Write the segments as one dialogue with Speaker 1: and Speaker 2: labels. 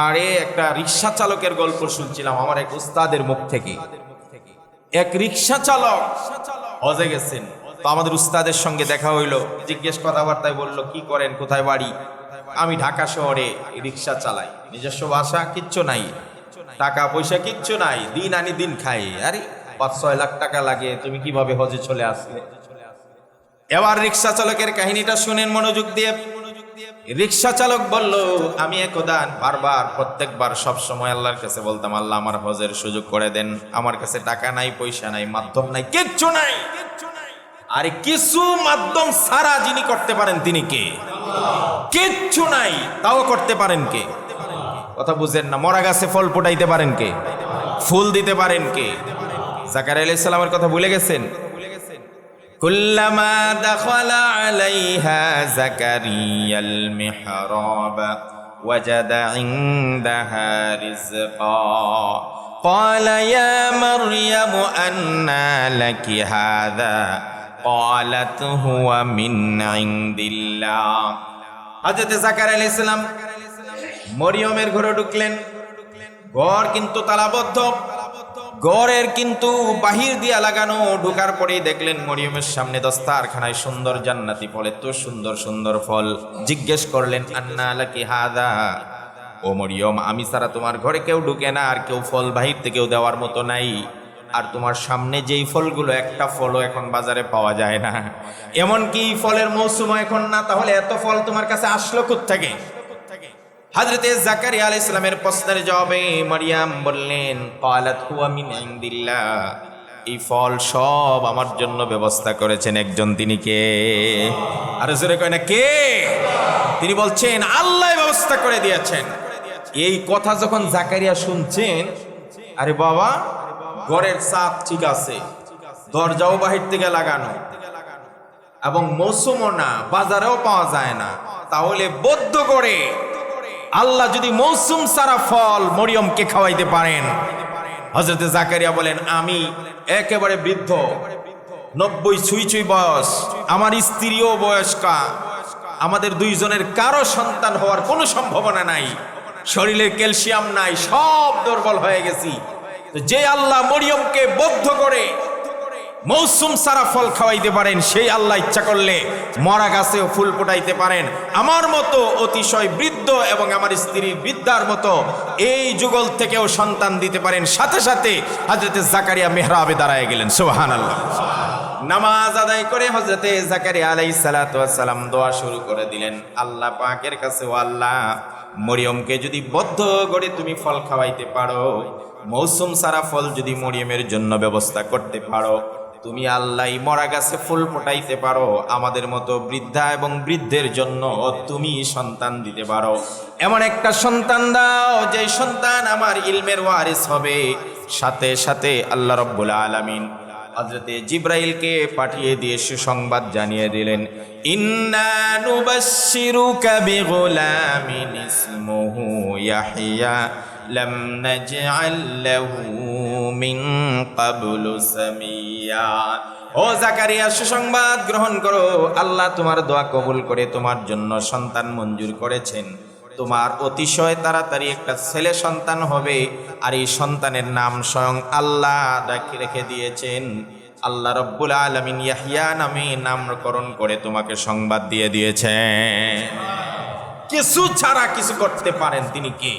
Speaker 1: আরে একটা রিক্সা চালকের গল্প শুনছিলাম আমার এক উস্তাদের মুখ থেকে। এক রিক্সা চালক হজে গেছেন, তো আমাদের উস্তাদের সঙ্গে দেখা হইলো, জিজ্ঞেস কথাবার্তায় বলল কি করেন, কোথায় বাড়ি? আমি ঢাকা শহরে রিক্সা চালাই, নিজস্ব বাসা কিচ্ছু নাই, টাকা পয়সা কিচ্ছু নাই, দিন আনি দিন খাই। আরে 5-6 লাখ টাকা লাগে, তুমি কিভাবে হজে চলে আসলে? এবার রিক্সা চালকের কাহিনীটা শুনেন মনোযোগ দিয়ে। রিক্সা চালক বলল, আমি একদা বারবার প্রত্যেকবার সব সময় আল্লাহর কাছে বলতাম, আল্লাহ আমার হজের সুযোগ করে দেন, আমার কাছে টাকা নাই, পয়সা নাই, মাধ্যম নাই, কিচ্ছু নাই। আরে কিছু মাধ্যম ছাড়া যিনি করতে পারেন তিনি কে? কিচ্ছু নাই তাও করতে পারেন কে? কথা বুঝেন না? মরা গাছে ফল ফোটাইতে পারেন কে? ফুল দিতে পারেন কে? জাকারিয়া আলাইহিস সালামের কথা ভুলে গেছেন? কুল্লামা দাখালা আলাইহা জাকারিয়াল মিহরাবা ওয়াজাদা ইনদাহা রিজকা ক্বালা ইয়া মারইয়ামু আন্না লাকি হাযা ক্বালাত হুয়া মিন ইনদিল্লাহ। হযরত জাকারিয়া আলাইহিস সালাম মরিয়মের ঘরে ঢুকলেন। ঘর কিন্তু তালাবদ্ধ, ঘরের কিন্তু বাহির দিয়া লাগানো। ঢোকার পরেই দেখলেন মরিয়মের সামনে দস্তারখানায় সুন্দর জান্নাতি ফল, এত সুন্দর সুন্দর ফল। জিজ্ঞেস করলেন, আন্না লাকি হাযা, ও মরিয়ম, আমি ছাড়া তোমার ঘরে কেউ ঢুকে না, আর কেউ ফল বাহির থেকেও দেওয়ার মতো নাই, আর তোমার সামনে যেই ফলগুলো, একটা ফলও এখন বাজারে পাওয়া যায় না, এমনকি ফলের মৌসুম এখন না, তাহলে এত ফল তোমার কাছে আসলো কোত্থেকে? হযরতে জাকারিয়া আলাইহিস সালামের প্রশ্নের জবাবে মারিয়াম বললেন, ক্বালাত হুয়া মিন ইনদিল্লাহ, এই ফল সব আমার জন্য ব্যবস্থা করেছেন একজন, তিনি কে? আর জোরে কয় না কে? তিনি বলছেন আল্লাহ ব্যবস্থা করে দিয়েছেন। এই কথা যখন জাকারিয়া শুনছেন, আরে বাবা, ঘরের ছাদ ঠিক আছে, দরজাও বাহির থেকে লাগানো, এবং মৌসুমও না, বাজারেও পাওয়া যায় না, তাহলে বদ্ধ করে আল্লাহ যদি মৌসুম সারা ফল মরিয়মকে খাওয়াইতে পারেন। হযরত জাকারিয়া বলেন, আমি একেবারে বৃদ্ধ, 90 ছুঁই বয়স, আমার স্ত্রীও বয়স্কা, আমাদের দুইজনের কারো সন্তান হওয়ার কোনো সম্ভাবনা নাই, শরীরে ক্যালসিয়াম নাই, সব দুর্বল হয়ে গেছি। যে আল্লাহ মরিয়মকে বদ্ধ করে মৌসুম সারা ফল খাওয়াইতে পারেন, সেই আল্লাহ ইচ্ছা করলে মরা গাছেও ফুল ফোটাইতে পারেন। আমার মতো অতিশয় বৃদ্ধ এবং আমার স্ত্রীর বৃদ্ধার মতো এই যুগল থেকেও সন্তান দিতে পারেন। সাথে সাথে হযরতে জাকারিয়া মিহরাবে দাঁড়ায় গেলেন। সুবহানাল্লাহ। নামাজ আদায় করে হযরতে জাকারিয়া আলাইহিস সালাতু ওয়াস সালাম দোয়া শুরু করে দিলেন আল্লাহ পাকের কাছে, ও আল্লাহ, মরিয়মকে যদি বদ্ধ করে তুমি ফল খাওয়াইতে পারো, মৌসুম সারা ফল যদি মরিয়মের জন্য ব্যবস্থা করতে পারো, তুমি আল্লাহ মরা গাছে ফুল ফোটাইতে পারো, আমাদের মতো বৃদ্ধা এবং বৃদ্ধের জন্য তুমি সন্তান দিতে পারো, এমন একটা সন্তান দাও যে সন্তান আমার ইলমের ওয়ারিস হবে। সাথে সাথে আল্লাহ রাব্বুল আলামিন হযরতে জিবরাইলকে পাঠিয়ে দিয়ে সুসংবাদ জানিয়ে দিলেন, ইন্না নুবাশশিরুকা বিগুলামিন ইসমুহু ইয়াহইয়া লাম নাজআল লাহু মিন ক্বাবলু সামিয়া। ও জাকারিয়া, সুসংবাদ গ্রহণ করো, আল্লাহ তোমার দোয়া কবুল করে তোমার জন্য সন্তান মঞ্জুর করেছেন। তোমার অতিশয় তাড়াতাড়ি একটা ছেলে সন্তান হবে, আর এই সন্তানের নাম স্বয়ং আল্লাহ রেখে দিয়েছেন। আল্লাহ রাব্বুল আলামিন ইয়াহইয়া নামে নামকরণ করে তোমাকে সংবাদ দিয়ে দিয়েছেন। কিছু ছাড়া কিছু করতে পারেন তিনি কে?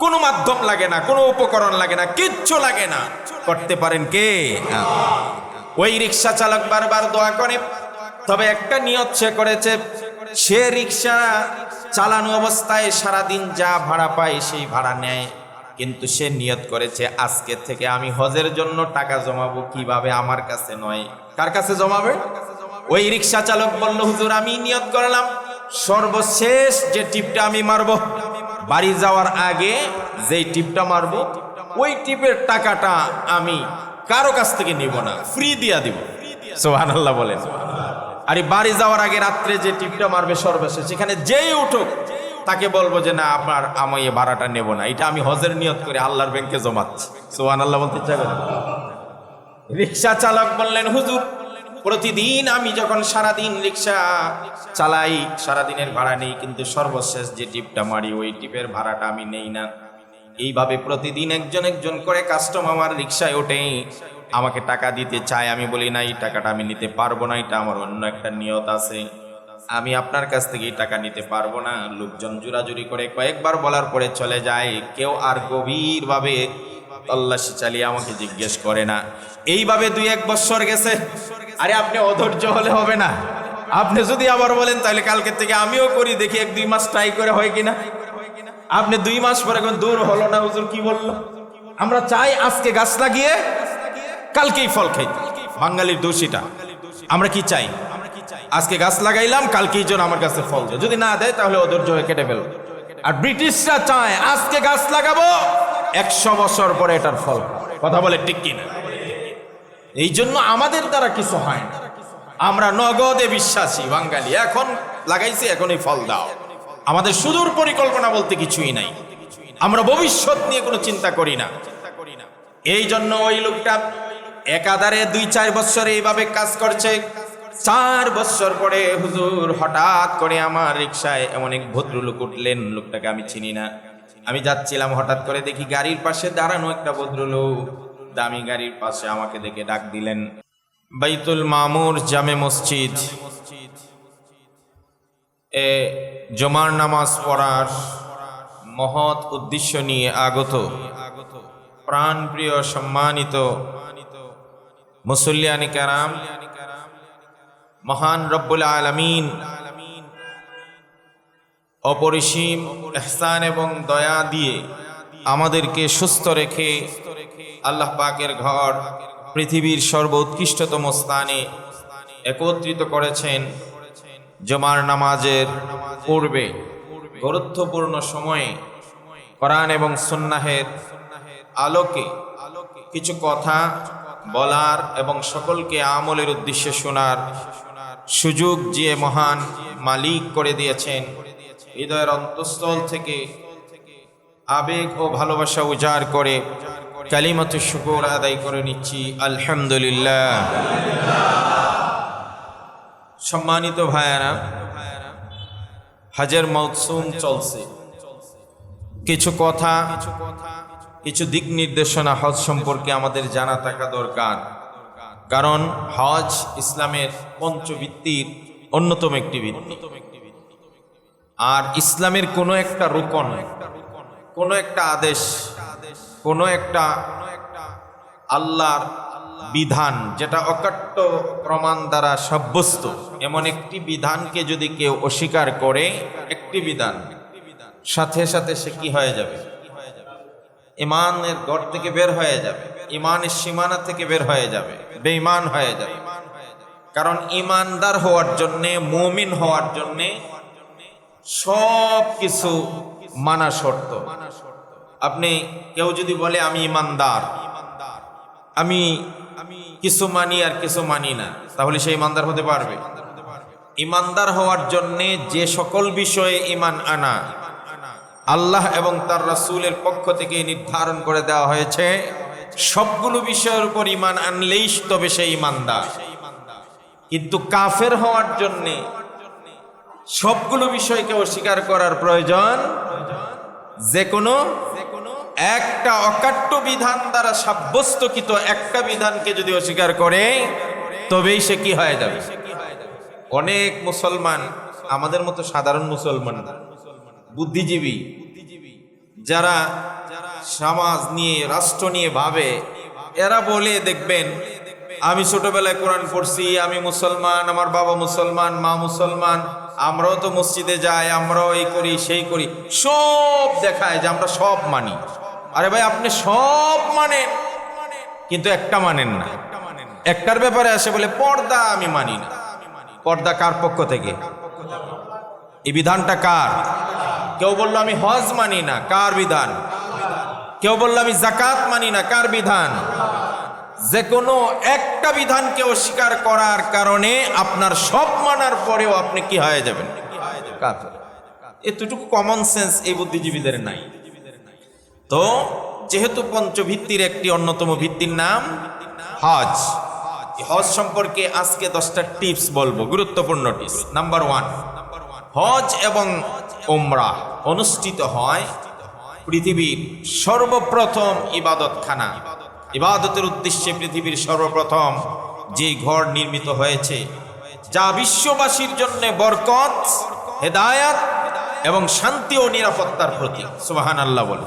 Speaker 1: কোনো মাধ্যম লাগে না, কোনো উপকরণ লাগে না, কিচ্ছু লাগে না, করতে পারেন কে? ওই রিক্সা চালক বারবার দোয়া করে, তবে একটা নিয়ত সে করেছে, সে রিক্সা চালানো অবস্থায় সারাদিন যা ভাড়া পায় সেই ভাড়া নেয়, কিন্তু সে নিয়ত করেছে আজকে থেকে আমি হজের জন্য টাকা জমাবো। কিভাবে? আমার কাছে নয়, কার কাছে জমাবে? ওই রিক্সা চালক বলল, হুজুর, আমি নিয়ত করলাম সর্বশেষ যে টিপটা আমি মারবো, বাড়ি যাওয়ার আগে যেই টিপটা মারবো, ওই টিপের টাকাটা আমি কারো কাছ থেকে নিব না, ফ্রি দিয়া দিব। সুবহানাল্লাহ বলেন। আরে বাড়ি যাওয়ার আগে রাত্রে যে টিপটা মারবে সর্বশেষ, সেখানে যেই উঠুক তাকে বলবো যে না, আমি এই ভাড়াটা নেব না, এটা আমি হজের নিয়ত করে আল্লাহর ব্যাংকে জমাচ্ছি। সুবহানাল্লাহ বলতে ইচ্ছা করে। রিক্সা চালক বললেন, হুজুর, প্রতিদিন আমি যখন সারাদিন রিক্সা চালাই, সারাদিনের ভাড়া নেই, কিন্তু সর্বশেষ যে টিপটা মারি ওই টিপের ভাড়াটা আমি নেই না। এইভাবে প্রতিদিন একজন একজন করে কাস্টমার আমার রিক্সায় ওঠে, আমাকে টাকা দিতে চায়। আমি বলি না, এই টাকাটা আমি নিতে পারবো না, এটা আমার অন্য একটা নিয়ত আছে, আমি আপনার কাছ থেকে এই টাকা নিতে পারবো না। লোকজন জোরাজুরি করে কয়েকবার বলার পরে চলে যায়। কেউ আর গভীরভাবে তল্লাশি চালিয়ে আমাকে জিজ্ঞেস করে না। এইভাবে 2-1 বছর গেছে। আরে আপনি অধৈর্য হলে হবে না, আপনি যদি আবার বলেন তাহলে কালকে থেকে আমিও করি, দেখি 1-2 মাস ট্রাই করে হয় কিনা। আপনি 2 মাস পরে দূর হলো না, হুজুর কি বললো। আমরা চাই আজকে গাছ লাগিয়ে কালকেই ফল খাইতে। বাঙালির দোষীটা আমরা কি চাই, আজকে গাছ লাগাইলাম কালকেই যেন আমার কাছে ফল দেয়, যদি না দেয় তাহলে অধৈর্য হয়ে কেটে ফেল। আর ব্রিটিশরা চায় আজকে গাছ লাগাবো 100 বছর পরে এটার ফল। কথা বলে ঠিক কিনা? এই জন্য আমাদের দ্বারা কিছু হয় না, আমরা নগদে বিশ্বাসী বাঙালি। এখন লাগাইছি এখনই ফল দাও। আমাদের সুদূর পরিকল্পনা বলতে কিছুই নাই, আমরা ভবিষ্যৎ নিয়ে কোনো চিন্তা করি না। এই জন্য ওই লোকটা একাধারে 2-4 বছর এইভাবে কাজ করছে। 4 বছর পরে হুজুর হঠাৎ করে আমার রিক্সায় এমন এক ভদ্রলোক উঠলেন। লোকটাকে আমি চিনি না। আমি যাচ্ছিলাম, হঠাৎ করে দেখি গাড়ির পাশে দাঁড়ানো একটা ভদ্রলোক, দামি গাড়ির পাশে আমাকে দেখে ডাক দিলেন। বাইতুল মামুর জামে মসজিদ এ জুমার নামাজ পড়ার মহৎ উদ্দেশ্য নিয়ে আগত প্রাণপ্রিয় সম্মানিত মুসল্লিয়ানি কেরাম, মহান রব্বুল আলামিন অপরিসীম ইহসান এবং দয়া দিয়ে আমাদেরকে সুস্থ রেখে আল্লাহ পাকের ঘর পৃথিবীর সর্বোৎকৃষ্টতম স্থানে একত্রিত করেছেন। জুমার নামাজের পূর্বে গুরুত্বপূর্ণ সময়ে কোরআন এবং সুন্নাহের আলোকে কিছু কথা বলার এবং সকলকে আমলের উদ্দেশ্যে শোনার সুযোগ যে মহান মালিক করে দিয়েছেন, হৃদয়ের অন্তঃস্থল থেকে আবেগ ও ভালোবাসা উজাড় করে কালিমাতু শুকর আদায় করে নিচ্ছি আলহামদুলিল্লাহ। সম্মানিত ভাইয়েরা, হজের মৌসুম চলছে। কিছু কথা, কিছু দিক নির্দেশনা হজ সম্পর্কে আমাদের জানা থাকা দরকার, কারণ হজ ইসলামের পঞ্চবৃত্তির অন্যতম একটি বৃত্তি। আর ইসলামের কোনো একটা রুকন, কোনো একটা আদেশ, কোনো একটা আল্লাহর বিধান যেটা অকাট্য প্রমাণ দ্বারা সাব্যস্ত, এমন একটি বিধানকে যদি কেউ অস্বীকার করে, একটি বিধান, সাথে সাথে সে কি হয়ে যাবে? ঈমানের ঘর থেকে বের হয়ে যাবে, ঈমানের সীমানা থেকে বের হয়ে যাবে, বেঈমান হয়ে যাবে। কারণ ঈমানদার হওয়ার জন্যে, মুমিন হওয়ার জন্যে সব কিছু মানা শর্ত। আপনি কেউ যদি বলে আমি ঈমানদার, আমি কিছু মানি আর কিছু মানি না, তাহলে সে ঈমানদার হতে পারবে? ঈমানদার হওয়ার জন্যে যে সকল বিষয়ে ঈমান আনা আল্লাহ এবং তার রাসূলের পক্ষ থেকে নির্ধারণ করে দেওয়া হয়েছে, সবগুলো বিষয়ের উপর ঈমান আনলেই তবে সে ঈমানদার। কিন্তু কাফের হওয়ার জন্যে সবগুলো বিষয়কে অস্বীকার করার প্রয়োজন। যে কোনো একটা অকাট্য বিধান দ্বারা সাব্যস্তকৃত একটা বিধানকে যদি অস্বীকার করে, তবেই সে কি হয়ে যাবে? অনেক মুসলমান, আমাদের মতো সাধারণ মুসলমান, বুদ্ধিজীবী যারা সমাজ নিয়ে, রাষ্ট্র নিয়ে ভাবে, এরা বলে দেখবেন আমি ছোটবেলায় কোরআন পড়ছি, আমি মুসলমান, আমার বাবা মুসলমান, মা মুসলমান, আমরাও তো মসজিদে যাই, আমরাও এই করি সেই করি, সব দেখায় যে আমরা সব মানি। আরে ভাই, আপনি সব মানেন কিন্তু একটা মানেন না। একটার ব্যাপারে আসে বলে পর্দা আমি মানি না। পর্দা কার পক্ষ থেকে? এই বিধানটা কার? কেউ বললো আমি হজ মানি না, কার বিধান? কেউ বললো আমি যাকাত মানি না, কার বিধান? যে কোনো একটা বিধানকে অস্বীকার করার কারণে আপনার সব মানার পরেও আপনি কি হয়ে যাবেন? কাফের। এতটুকু কমন সেন্স এই বুদ্ধিজীবীদের নাই। তো যেহেতু পঞ্চভিত্তির একটি অন্যতম ভিত্তির নাম হজ, এই হজ সম্পর্কে আজকে 10টা টিপস বলবো, গুরুত্বপূর্ণ টিপস। নাম্বার 1, হজ এবং উমরাহ অনুষ্ঠিত হয় পৃথিবীর সর্বপ্রথম ইবাদতখানা। ইবাদতের উদ্দেশ্যে পৃথিবীর সর্বপ্রথম যে ঘর নির্মিত হয়েছে, যা বিশ্ববাসীর জন্য বরকত, হেদায়াত এবং শান্তি ও নিরাপত্তার প্রতীক। সুবহানাল্লাহ বলে।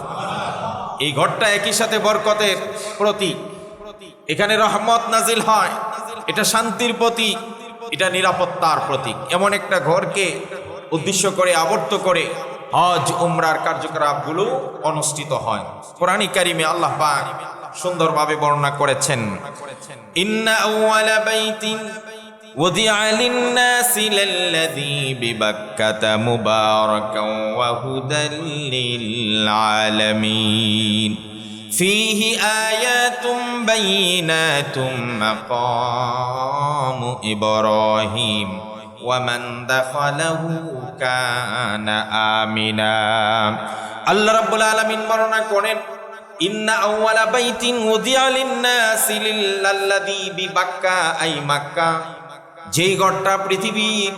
Speaker 1: এই ঘরটা একই সাথে বরকতের প্রতীক, এখানে রহমত নাজিল হয়, এটা শান্তির প্রতীক, এটা নিরাপত্তার প্রতীক। এমন একটা ঘরকে উদ্দেশ্য করে, আবর্ত করে হজ উমরার কার্যকলাপগুলো অনুষ্ঠিত হয়। কোরআনে কারিমে আল্লাহ পাক সুন্দরভাবে বর্ণনা করেছেন, ইন্না আউওয়ালা বাইতিন وُضِعَ لِلنَّاسِ لَلَّذِي بِبَكَّةَ مُبَارَكًا وَهُدًى لِّلْعَالَمِينَ فِيهِ آيَاتٌ بَيِّنَاتٌ مَقَامُ إِبْرَاهِيمَ وَمَنْ دَخَلَهُ كَانَ آمِنًا। আল্লাহ রাব্বুল আলামিন বর্ণনা করেন, ইন্না আউওয়ালা বাইতিন উযিআ লিন-নাসি লিল্লাযী বিবাক্কা আই মাক্কা, যেই ঘরটা পৃথিবীর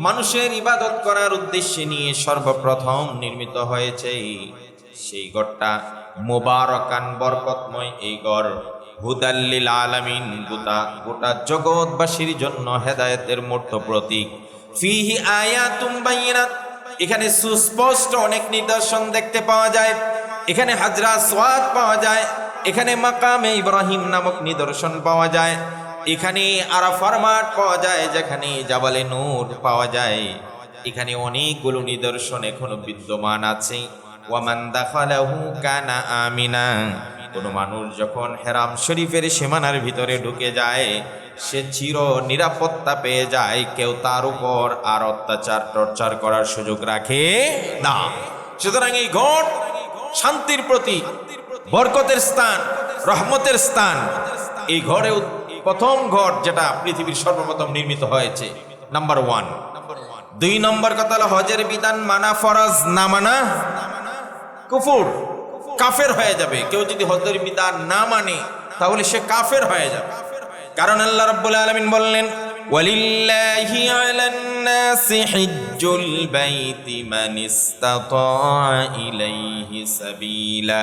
Speaker 1: মানুষের ইবাদত করার উদ্দেশ্যে নিয়ে সর্বপ্রথম নির্মিত হয়েছে, সেই ঘরটা মুবারাকান বরকতময়। এই ঘর হুদাল লিল আলামিন, গোটা জগৎবাসীর জন্য হেদায়েতের মূর্ত প্রতীক। ফিহি আয়াতুম বাইয়িনাত, এখানে সুস্পষ্ট অনেক নিদর্শন দেখতে পাওয়া যায়। এখানে হাজরা আসওয়াদ পাওয়া যায়, এখানে মাকামে ইব্রাহিম নামক নিদর্শন পাওয়া যায়, এখানে আরাফার মাঠ পাওয়া যায়, যেখানে জাবালে নূর পাওয়া যায়। এখানে অনেকগুলো নিদর্শন এখনো বিদ্যমান আছে। ওয়ামান দাখালাহু কানা আমিনা, কোন মানুষ যখন হেরাম শরীফের সীমানার ভিতরে ঢুকে যায়, সে চির নিরাপত্তা পেয়ে যায়, কেউ তার উপর আর অত্যাচার টর্চার করার সুযোগ রাখে না। সুতরাং এই ঘর শান্তির প্রতীক, বরকতের স্থান, রহমতের স্থান। এই ঘরে প্রথম ঘর যেটা পৃথিবীর সর্বপ্রথম নির্মিত হয়েছে, নাম্বার 1। 2 নম্বর কথা হলো হজের বিধান মানা ফরজ, না মানা কুফর, কাফের হয়ে যাবে। কেউ যদি হজের বিধান না মানে তাহলে সে কাফের হয়ে যাবে। কারণ আল্লাহ রাব্বুল আলামিন বললেন, ওয়ালিল্লাহি আলান নাসি হিজ্জুল বাইতি মান ইসতাতা ইলাইহি সাবিলা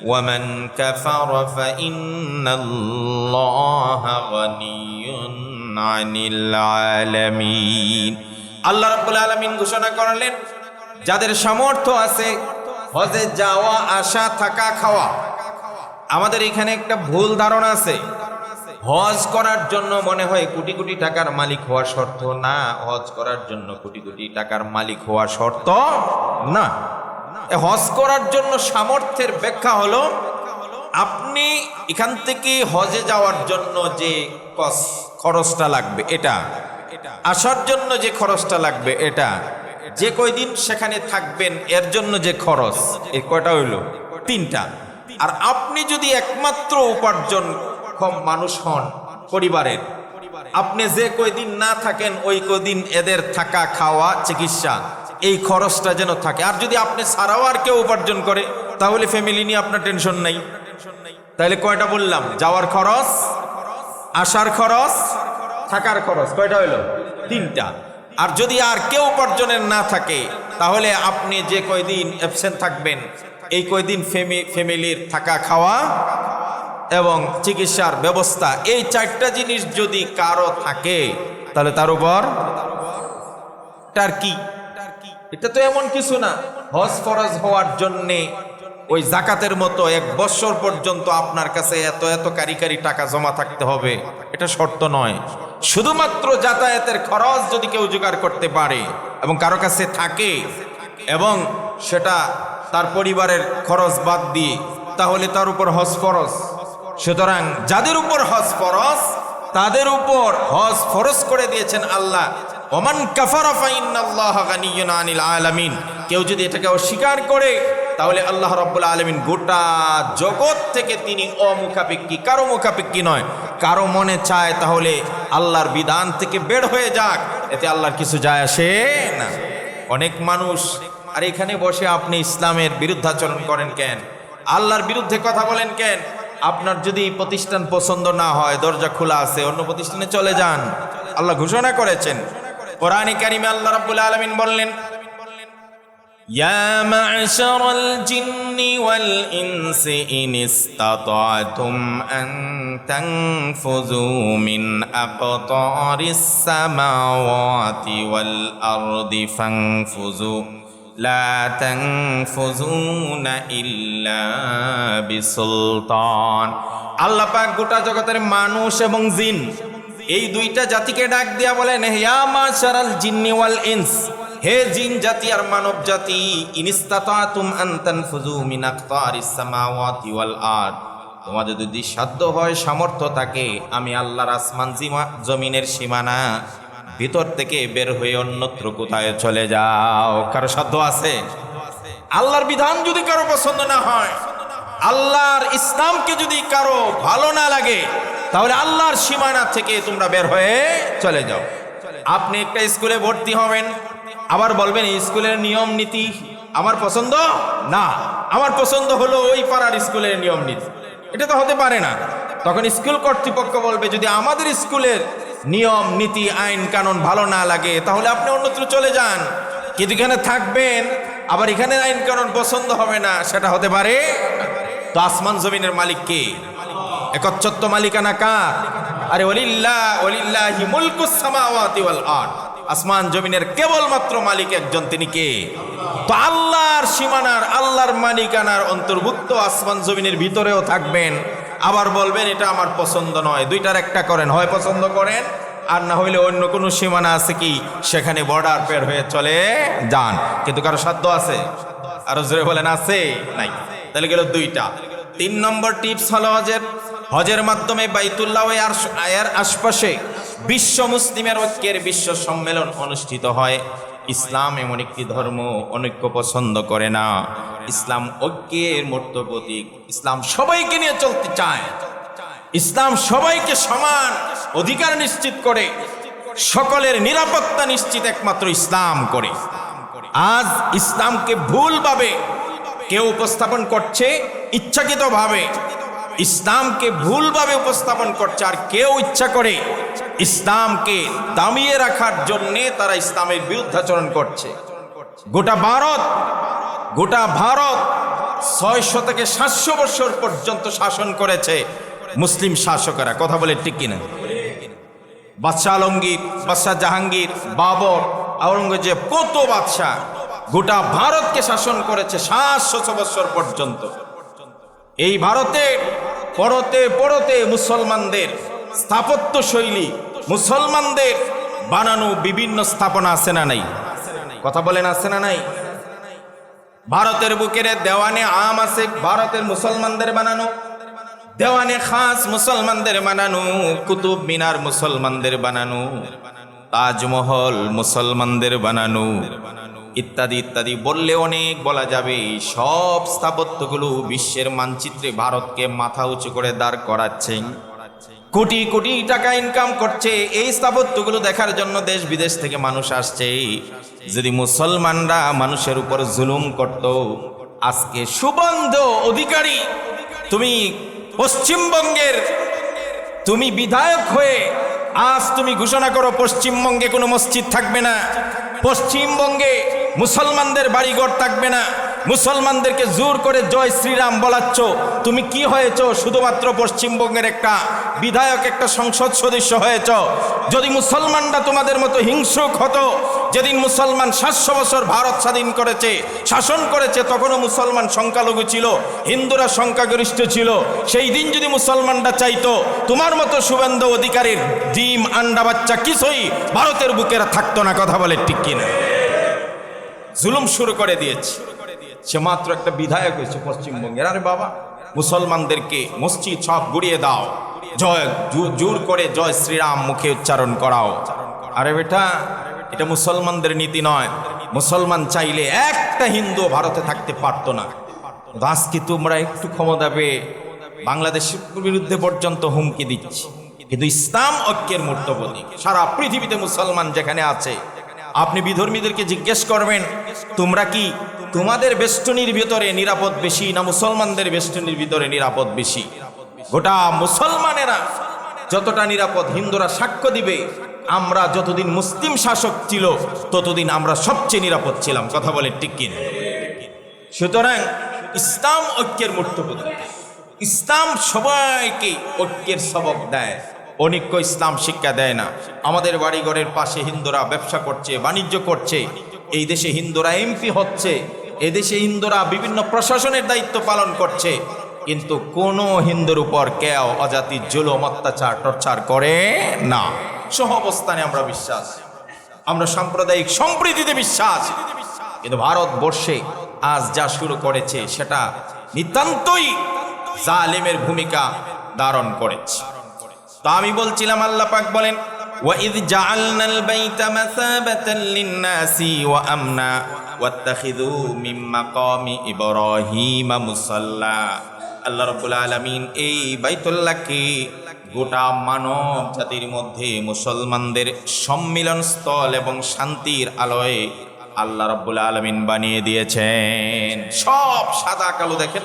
Speaker 1: ওয়ামান কাফারা ফাইন্নাল্লাহা গানিয়্যুন আনিল আলামিন। আল্লাহ রাব্বুল আলামিন ঘোষণা করলেন, যাদের সামর্থ্য আছে হজে যাওয়া, আসা, থাকা, খাওয়া। আমাদের এখানে একটা ভুল ধারণা আছে, হজ করার জন্য মনে হয় কোটি কোটি টাকার মালিক হওয়া শর্ত। না, হজ করার জন্য কোটি কোটি টাকার মালিক হওয়া শর্ত না। হজ করার জন্য সামর্থ্যের ব্যাখ্যা হলো, আপনি এখান থেকে হজে যাওয়ার জন্য যে খরচটা লাগবে এটা, আসার জন্য যে খরচটা লাগবে এটা, যে কয়দিন সেখানে থাকবেন এর জন্য যে খরচ, এই কয়টা হইল? 3টা। আর আপনি যদি একমাত্র উপার্জন ক্ষম মানুষ হন পরিবারের, আপনি যে কয়দিন না থাকেন ওই কয়দিন এদের থাকা, খাওয়া, চিকিৎসা, এই খরচটা যেন থাকে। আর যদি আপনি ছাড়াও আর কেউ উপার্জন করে, তাহলে ফ্যামিলি নিয়ে আপনার টেনশন নাই। তাহলে কয়টা বললাম? যাওয়ার খরচ, আসার খরচ, থাকার খরচ। কয়টা হইল? 3টা। আর যদি আর কেউ উপার্জনের না থাকে, তাহলে আপনি যে কয়দিন অ্যাবসেন্ট থাকবেন, এই কয়দিন ফ্যামিলির থাকা, খাওয়া এবং চিকিৎসার ব্যবস্থা, এই 4টা জিনিস যদি কারো থাকে, তাহলে তার উপর তার কি? এটা তো এমন কিছু না হজ ফরজ হওয়ার জন্যে ওই জাকাতের মতো 1 বছর পর্যন্ত আপনার কাছে এত এত কারি টাকা জমা থাকতে হবে, এটা শর্ত নয়। শুধুমাত্র যাতায়াতের খরচ যদি কেউ জোগাড় করতে পারে এবং কারো কাছে থাকে, এবং সেটা তার পরিবারের খরচ বাদ দিয়ে, তাহলে তার উপর হজ ফরজ। সুতরাং যাদের উপর হজ ফরজ, তাদের উপর হজ ফরজ করে দিয়েছেন আল্লাহ। ওমান কাফারা ফাইন্নাল্লাহা গানিয়্যুন আনিল আলামিন। কেউ যদি এটাকে অস্বীকার করে, তাহলে আল্লাহ রাব্বুল আলামিন গোটা জগৎ থেকে তিনি অমুখাপেক্ষী, কারো মুখাপেক্ষী নয়। কারো মনে চায় তাহলে আল্লাহর বিধান থেকে বের হয়ে যাক, এতে আল্লাহর কিছু যায় আসে না। অনেক মানুষ, আর এখানে বসে আপনি ইসলামের বিরুদ্ধাচরণ করেন কেন? আল্লাহর বিরুদ্ধে কথা বলেন কেন? আপনার যদি এই প্রতিষ্ঠান পছন্দ না হয়, দরজা খোলা আছে, অন্য প্রতিষ্ঠানে চলে যান। আল্লাহ ঘোষণা করেছেন কোরআনে কারিমে, আল্লাহ রাব্বুল আলামিন বললেন, ইয়া মা'শারাল জিন্নি ওয়াল ইনসি ইন ইসতাতা'তুম আন তানফুযু মিন আকতারিস সামাওয়াতি ওয়াল আরদি ফানফুযু লা তানফুযুনা ইল্লা বিসুলতান। আল্লাহ পাক গোটা জগতের মানুষ এবং জিন, এই দুইটা জাতিকে ডাক দিয়া বলেন, ইয়া মা'শারাল জিন্নি ওয়াল ইনস, হে জিন জাতি আর মানব জাতি, ইনিস্তাতাতুম আন তানফুযু মিন আকতারিস সামাওয়াতি ওয়াল আরদ, তোমাদের যদি সাধ্য হয়, সামর্থ্য থাকে, আমি আল্লাহর আসমান জমিনের সীমানা ভিতর থেকে বের হয়ে অন্যত্র কোথায় চলে যাও। কারো সাধ্য আছে? আল্লাহর বিধান যদি কারো পছন্দ না হয়, আল্লাহর ইসলামকে যদি কারো ভালো না লাগে, তাহলে আল্লাহর সীমানা থেকে তোমরা বের হয়ে চলে যাও। আপনি একটা স্কুলে ভর্তি হবেন, আবার বলবেন এই স্কুলের নিয়ম নীতি আমার পছন্দ না, আমার পছন্দ হলো ওই পাড়ার স্কুলের নিয়ম নীতি। এটা তো হতে পারে না। তখন স্কুল কর্তৃপক্ষ বলবে, যদি আমাদের স্কুলের নিয়ম নীতি আইন কানুন ভালো না লাগে, তাহলে আপনি অন্যত্র চলে যান। কিন্তু এখানে থাকবেন, আবার এখানে আইন কানুন পছন্দ হবে না, সেটা হতে পারে? তো আসমান জমিনের মালিক কে? একচ্ছত্ব মালিকানা কার? আরে ওয়ালিল্লাহি মুলকুস সামাওয়াতি ওয়াল আরদ, আসমান জমিনের কেবলমাত্র মালিক একজন, তিনি কে? তো আল্লাহর সীমানার, আল্লাহর মালিকানার অন্তর্ভুক্ত আসমান জমিনের ভিতরেও থাকবেন, আবার বলবেন এটা আমার পছন্দ নয়। দুইটার একটা করেন, হয় পছন্দ করেন, আর না হইলে অন্য কোনো সীমানা আছে কি সেখানে বর্ডার পের হয়ে চলে যান। কিন্তু কারো সাধ্য আছে? আরো জোরে বলেন, আছে? নাই। তাহলে গেল দুইটা। 3 নম্বর টিপস হলো হজের মাধ্যমে বাইতুল্লাহ এর আশপাশে বিশ্ব মুসলিমের ঐক্যের বিশ্ব সম্মেলন অনুষ্ঠিত হয়। ইসলাম এমন একটি ধর্ম অনৈক্য পছন্দ করে না, ইসলাম ঐক্যের মূর্ত প্রতীক। ইসলাম সবাইকে নিয়ে চলতে চায়, ইসলাম সবাইকে সমান অধিকার নিশ্চিত করে, সকলের নিরাপত্তা নিশ্চিত একমাত্র ইসলাম করে। আজ ইসলামকে ভুলভাবে কেউ উপস্থাপন করছে, ইচ্ছাকৃতভাবে ইসলামকে ভুলভাবে উপস্থাপন করছে, আর কেউ ইচ্ছা করে ইসলামকে দামিয়ে রাখার জন্যে তারা ইসলামের বিরুদ্ধাচরণ করছে। গোটা ভারত 600 থেকে 700 বছর পর্যন্ত শাসন করেছে মুসলিম শাসকেরা। কথা বলে ঠিক কিনা? বাদশাহ আলমগীর, বাদশাহ জাহাঙ্গীর, বাবর, আওরঙ্গজেব, কত বাদশাহ গোটা ভারতকে শাসন করেছে 700 বছর পর্যন্ত। এই ভারতে পড়তে মুসলমানদের স্থাপত্য শৈলী, মুসলমানদের বানানো বিভিন্ন স্থাপনা আছে না নাই? কথা বলেন, আছে না নাই? ভারতের বুকের দেওয়ানে আম আছে ভারতের মুসলমানদের বানানো, দেওয়ানে খাস মুসলমানদের বানানো, কুতুব মিনার মুসলমানদের বানানো, তাজমহল মুসলমানদের বানানো, ইত্যাদি ইত্যাদি বললে অনেক বলা যাবে। সব স্থাপত্যগুলো বিশ্বের মানচিত্রে ভারতকে মাথা উঁচু করে দাঁড় করাচ্ছে, কোটি কোটি টাকা ইনকাম করছে। এই স্থাপত্যগুলো দেখার জন্য দেশ বিদেশ থেকে মানুষ আসছে। যদি মুসলমানরা মানুষের উপর জুলুম করত, আজকে সুবন্ধ অধিকারী, তুমি পশ্চিমবঙ্গের তুমি বিধায়ক হয়ে আজ তুমি ঘোষণা করো পশ্চিমবঙ্গে কোনো মসজিদ থাকবে না, পশ্চিমবঙ্গে মুসলমানদের বাড়িঘর থাকবে না, মুসলমানদেরকে জোর করে জয় শ্রীরাম বলাচ্ছ। তুমি কি হয়েছ? শুধুমাত্র পশ্চিমবঙ্গের একটা বিধায়ক, একটা সংসদ সদস্য হয়েছ। যদি মুসলমানরা তোমাদের মতো হিংস্রক হতো, যেদিন মুসলমান 700 বছর ভারত স্বাধীন করেছে, শাসন করেছে, তখনও মুসলমান সংখ্যালঘু ছিল, হিন্দুরা সংখ্যাগরিষ্ঠ ছিল। সেই দিন যদি মুসলমানরা চাইতো, তোমার মতো শুভেন্দু অধিকারীর ডিম, আন্ডা, বাচ্চা কিছুই ভারতের বুকেরা থাকতো না। কথা বলে ঠিক কিনা? জুলুম শুরু করে দিয়েছে। সে মাত্র একটা বিধায়ক হয়েছে পশ্চিমবঙ্গের। আরে বাবা, মুসলমানদেরকে মসজিদ সব গুড়িয়ে দাও, জোর করে জয় শ্রীরাম মুখে উচ্চারণ করাও। আরে বেটা, এটা মুসলমানদের নীতি নয়। মুসলমান চাইলে একটা হিন্দু ভারতে থাকতে পারতো না। আজকে তোমরা একটু ক্ষমতা পেয়ে বাংলাদেশের বিরুদ্ধে পর্যন্ত হুমকি দিচ্ছে। কিন্তু ইসলাম ঐক্যের মূর্ত প্রতীক। সারা পৃথিবীতে মুসলমান যেখানে আছে, আপনি বিধর্মীদেরকে জিজ্ঞেস করবেন, তোমরা কি তোমাদের বেষ্টনীর ভিতরে নিরাপদ বেশি না মুসলমানদের বেষ্টনীর ভিতরে নিরাপদ বেশি? গোটা মুসলমানেরা যতটা নিরাপদ, হিন্দুরা সাক্ষ্য দিবে আমরা যতদিন মুসলিম শাসক ছিল ততদিন আমরা সবচেয়ে নিরাপদ ছিলাম। কথা বলে ঠিক কিনা? সুতরাং ইসলাম ঐক্যের মূর্ত প্রতীক। ইসলাম সবাইকে ঐক্যের সবক দেয়, অনৈক্য ইসলাম শিক্ষা দেয় না। আমাদের বাড়িঘরের পাশে হিন্দুরা ব্যবসা করছে, বাণিজ্য করছে, এই দেশে হিন্দুরা এমপি হচ্ছে, এদেশে হিন্দুরা বিভিন্ন প্রশাসনের দায়িত্ব পালন করছে, কিন্তু কোন হিন্দুর উপর কেউ অজাতি জুলুম অত্যাচার টর্চার করে না। সহ অবস্থানে আমরা বিশ্বাস, আমরা সাম্প্রদায়িক সম্প্রীতিতে বিশ্বাস। কিন্তু ভারতবর্ষে আজ যা শুরু করেছে সেটা নিতান্তই জালিমের ভূমিকা ধারণ করেছে। তো আমি বলছিলাম, আল্লাহ পাক বলেন ওয়াইদ জাআলনাল বাইতা মাসাবাতাল লিন-নাসি ওয়া আমনা ওয়াত্তাখিযু মিন মাকামি ইব্রাহিমা মুসাল্লা। আল্লাহ রাব্বুল আলামিন এই বাইতুল্লাহকে গোটা মানব জাতির মধ্যে মুসলমানদের সম্মিলন স্থল এবং শান্তির আলোয় আল্লাহ রাব্বুল আলামিন বানিয়ে দিয়েছেন। সব সাদা কালো, দেখেন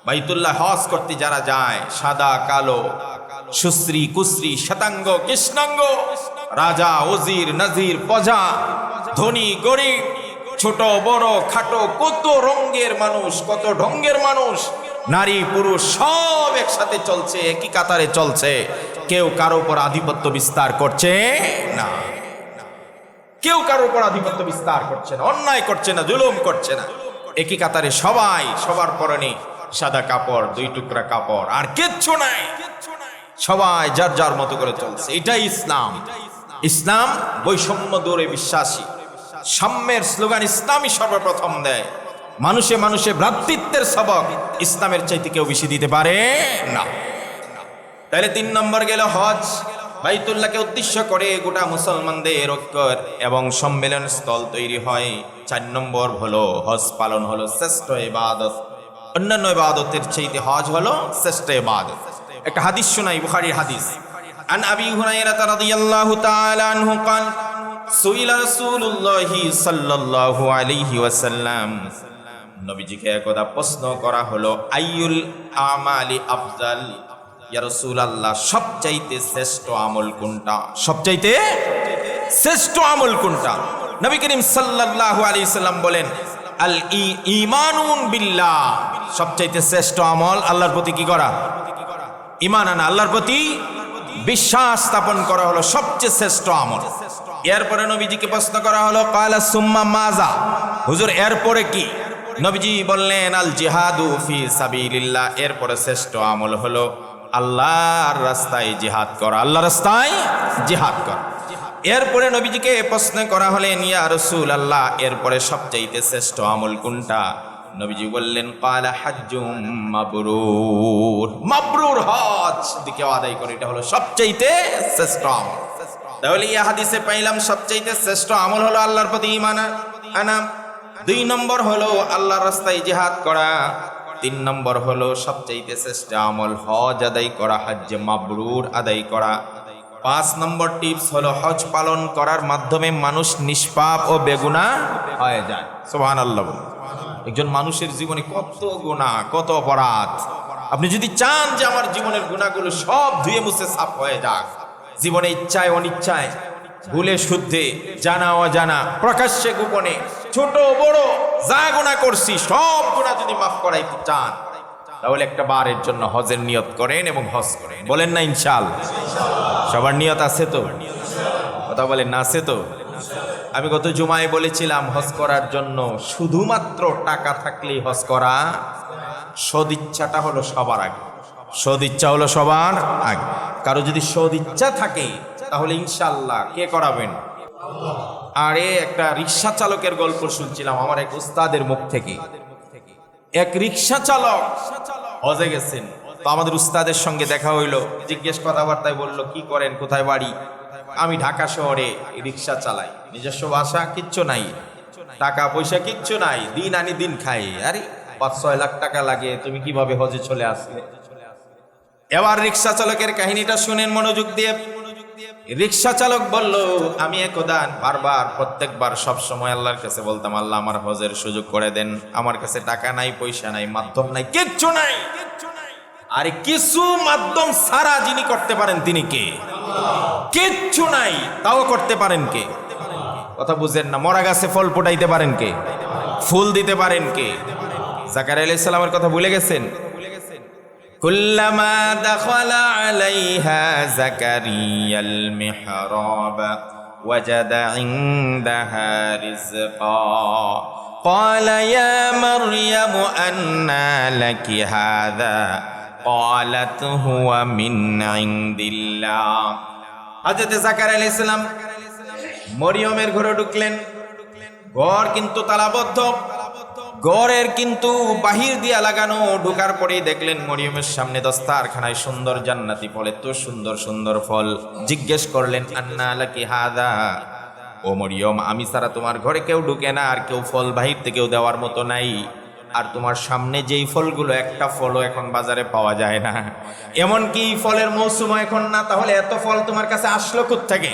Speaker 1: বাইতুল্লাহ হজ করতে যারা যায় সাদা কালো, সুশ্রী কুশ্রী শ্বেতাঙ্গ কৃষ্ণাঙ্গ, রাজা ওজির নাজির প্রজা, ধনী গরিব, ছোট বড় খাটো, কত রঙের মানুষ, কত ঢঙ্গের মানুষ, নারী পুরুষ সব একসাথে চলছে, একই কাতারে চলছে। কেউ কারো উপর আধিপত্য বিস্তার করছে না, কেউ কারো উপর আধিপত্য বিস্তার করছে না, অন্যায় করছে না, জুলুম করছে না। একই কাতারে সবাই, সবার পরনে সাদা কাপড়, 2 টুকরা কাপড়, আর কিচ্ছু নাই। সবাই যার যার মতো করে চলছে। এটাই ইসলাম। ইসলাম বৈষম্য দূরে বিশ্বাসী, সাম্যের স্লোগান ইসলামই সর্বপ্রথম দেয়। মানুষে মানুষে ভ্রাতৃত্বের সবক ইসলামের চাইতে কেউ বেশি দিতে পারে না। তাহলে 3 নম্বর গেল হজ। বাইতুল্লাহকে উদ্দেশ্য করে গোটা মুসলমানদের ঐক্য এবং সম্মেলন স্থল তৈরি হয়। 4 নম্বর হলো হজ পালন হলো শ্রেষ্ঠ ইবাদত। অন্যান্য ইবাদতের চাইতে হজ হলো শ্রেষ্ঠ ইবাদত। একটা হাদিস শোনাই, বুখারীর হাদিস। আন আবি হুরায়রা রাদিয়াল্লাহু তাআলা আনহু قال সুইল রাসূলুল্লাহ সাল্লাল্লাহু আলাইহি ওয়াসাল্লাম, নবীজিকে একদা প্রশ্ন করা হলো, আইয়ুল আমালি আফজাল, ইয়া রাসূলুল্লাহ সবচাইতে শ্রেষ্ঠ আমল কোনটা? সবচাইতে শ্রেষ্ঠ আমল কোনটা? নবী করিম সাল্লাল্লাহু আলাইহি সাল্লাম বলেন, আল ঈমানুন বিল্লাহ, সবচাইতে শ্রেষ্ঠ আমল আল্লাহর প্রতি কি করা? ঈমান আনা, আল্লাহর প্রতি বিশ্বাস স্থাপন করা হলো সবচেয়ে শ্রেষ্ঠ আমল। এরপরে নবীজিকে প্রশ্ন করা হলো, কালা সুম্মা মাজা, হুজুর এরপরে কি? নবীজি বললেন, আল জিহাদু ফি সাবিলিল্লাহ, এরপরে শ্রেষ্ঠ আমল হলো আল্লাহর রাস্তায় জিহাদ করা, আল্লাহর রাস্তায় জিহাদ করা। এরপরে নবীজিকে প্রশ্ন করা হলেন, ইয়া রাসূলুল্লাহ এরপরে সবচাইতে শ্রেষ্ঠ আমল কোনটা? নবীজি বললেন, কালা হাজ্জুম মাবরুর, মাবরুর হজ দিকে আদায় করে, এটা হলো সবচাইতে শ্রেষ্ঠ আমল। তাহলে এই হাদিসে পাইলাম সবচাইতে শ্রেষ্ঠ আমল হলো আল্লাহর প্রতি ঈমান আনা। 2 নম্বর হলো আল্লাহর রাস্তায় জিহাদ করা। 3 নম্বর হলো সবচাইতে শ্রেষ্ঠ আমল হজ আদায় করা, হজ্জে মাবরুর আদায় করা। 5 নম্বর টিপস হলো হজ পালন করার মাধ্যমে মানুষ নিষ্পাপ ও বেগুনাহ হয়ে যায়। সুবহানাল্লাহ। একজন মানুষের জীবনে কত গুনাহ, কত অপরাধ। আপনি যদি চান যে আমার জীবনের গুনাহগুলো সব ধুয়ে মুছে সাফ হয়ে যাক, জীবনে ইচ্ছায় অনিচ্ছায়, ভুলে শুদ্ধে, জানা অজানা, প্রকাশ্যে গোপনে, ছোট বড় যা গুনাহ করছি সব গুনাহ যদি মাফ করাইতে চান, তাহলে একটা বারের জন্য হজের নিয়ত করেন এবং হজ করেন। বলেন না ইনশাআল্লাহ? সবার নিয়ত আছে তো? কথা বলেন না, আছে তো? আমি গত জুমায় বলেছিলাম, হজ করার জন্য শুধুমাত্র টাকা থাকলেই হজ করা, সদিচ্ছাটা হলো সবার আগে। সদিচ্ছা হলো সবার আগে। কারো যদি সদিচ্ছা থাকে তাহলে ইনশাআল্লাহ কে করাবেন? আরে একটা রিক্সা চালকের গল্প শুনছিলাম আমার এক উস্তাদের মুখ থেকে। এক রিক্সা চালক হজে গেছেন, তো আমাদের উস্তাদের সঙ্গে দেখা হইলো, জিজ্ঞেস কথাবার্তায় বললো, কি করেন, কোথায় বাড়ি? আমি ঢাকা শহরে রিক্সা চালাই, নিজস্ব বাসা কিচ্ছু নাই, টাকা পয়সা কিচ্ছু নাই, দিন আনি দিন খাই। আরে 5-6 লাখ টাকা লাগে, তুমি কিভাবে হজে চলে আসলে? এবার রিক্সা চালকের কাহিনীটা শুনেন মনোযোগ দিয়ে। রিক্সা চালক বলল, আমি একদা বারবার প্রত্যেকবার সব সময় আল্লাহর কাছে বলতাম, আল্লাহ আমার হজের সুযোগ করে দেন, আমার কাছে টাকা নাই, পয়সা নাই, মাধ্যম নাই, কিচ্ছু নাই। আর কিছু মাধ্যম ছাড়া যিনি করতে পারেন তিনি কে? কিচ্ছু নাই তাও করতে পারেন কে? কথা বুঝেন না? মরা গাছে ফল ফোটাইতে পারেন কে? ফুল দিতে পারেন কে? জাকারিয়া আলাইহিস সালামের কথা ভুলে গেছেন? কুল্লামা দাখালা আলাইহা জাকারিয়াল মিহরাব ওয়াজাদা ইনদাহা রিজকা قال يا مريم أنى لك هذا قالت هو من عند الله হযরত জাকারিয়া আলাইহিস সালাম মরিয়মের ঘরে ঢুকলেন। ঘর কিন্তু তালাবদ্ধ, ঘরের কিন্তু বাহির দিয়া লাগানো। ঢোকার পরেই দেখলেন মরিয়মের সামনে দস্তারখানায় সুন্দর জান্নাতি ফল, এত সুন্দর সুন্দর ফল। জিজ্ঞেস করলেন আন্না লাকি হাদা, ও মরিয়ম আমি ছাড়া তোমার ঘরে কেউ ঢুকে না, আর কেউ ফল বাহির থেকেও দেওয়ার মতো নাই। আর তোমার সামনে যেই ফলগুলো, একটা ফলও এখন বাজারে পাওয়া যায় না, এমনকি ফলের মৌসুম এখন না, তাহলে এত ফল তোমার কাছে আসলো কোত্থেকে?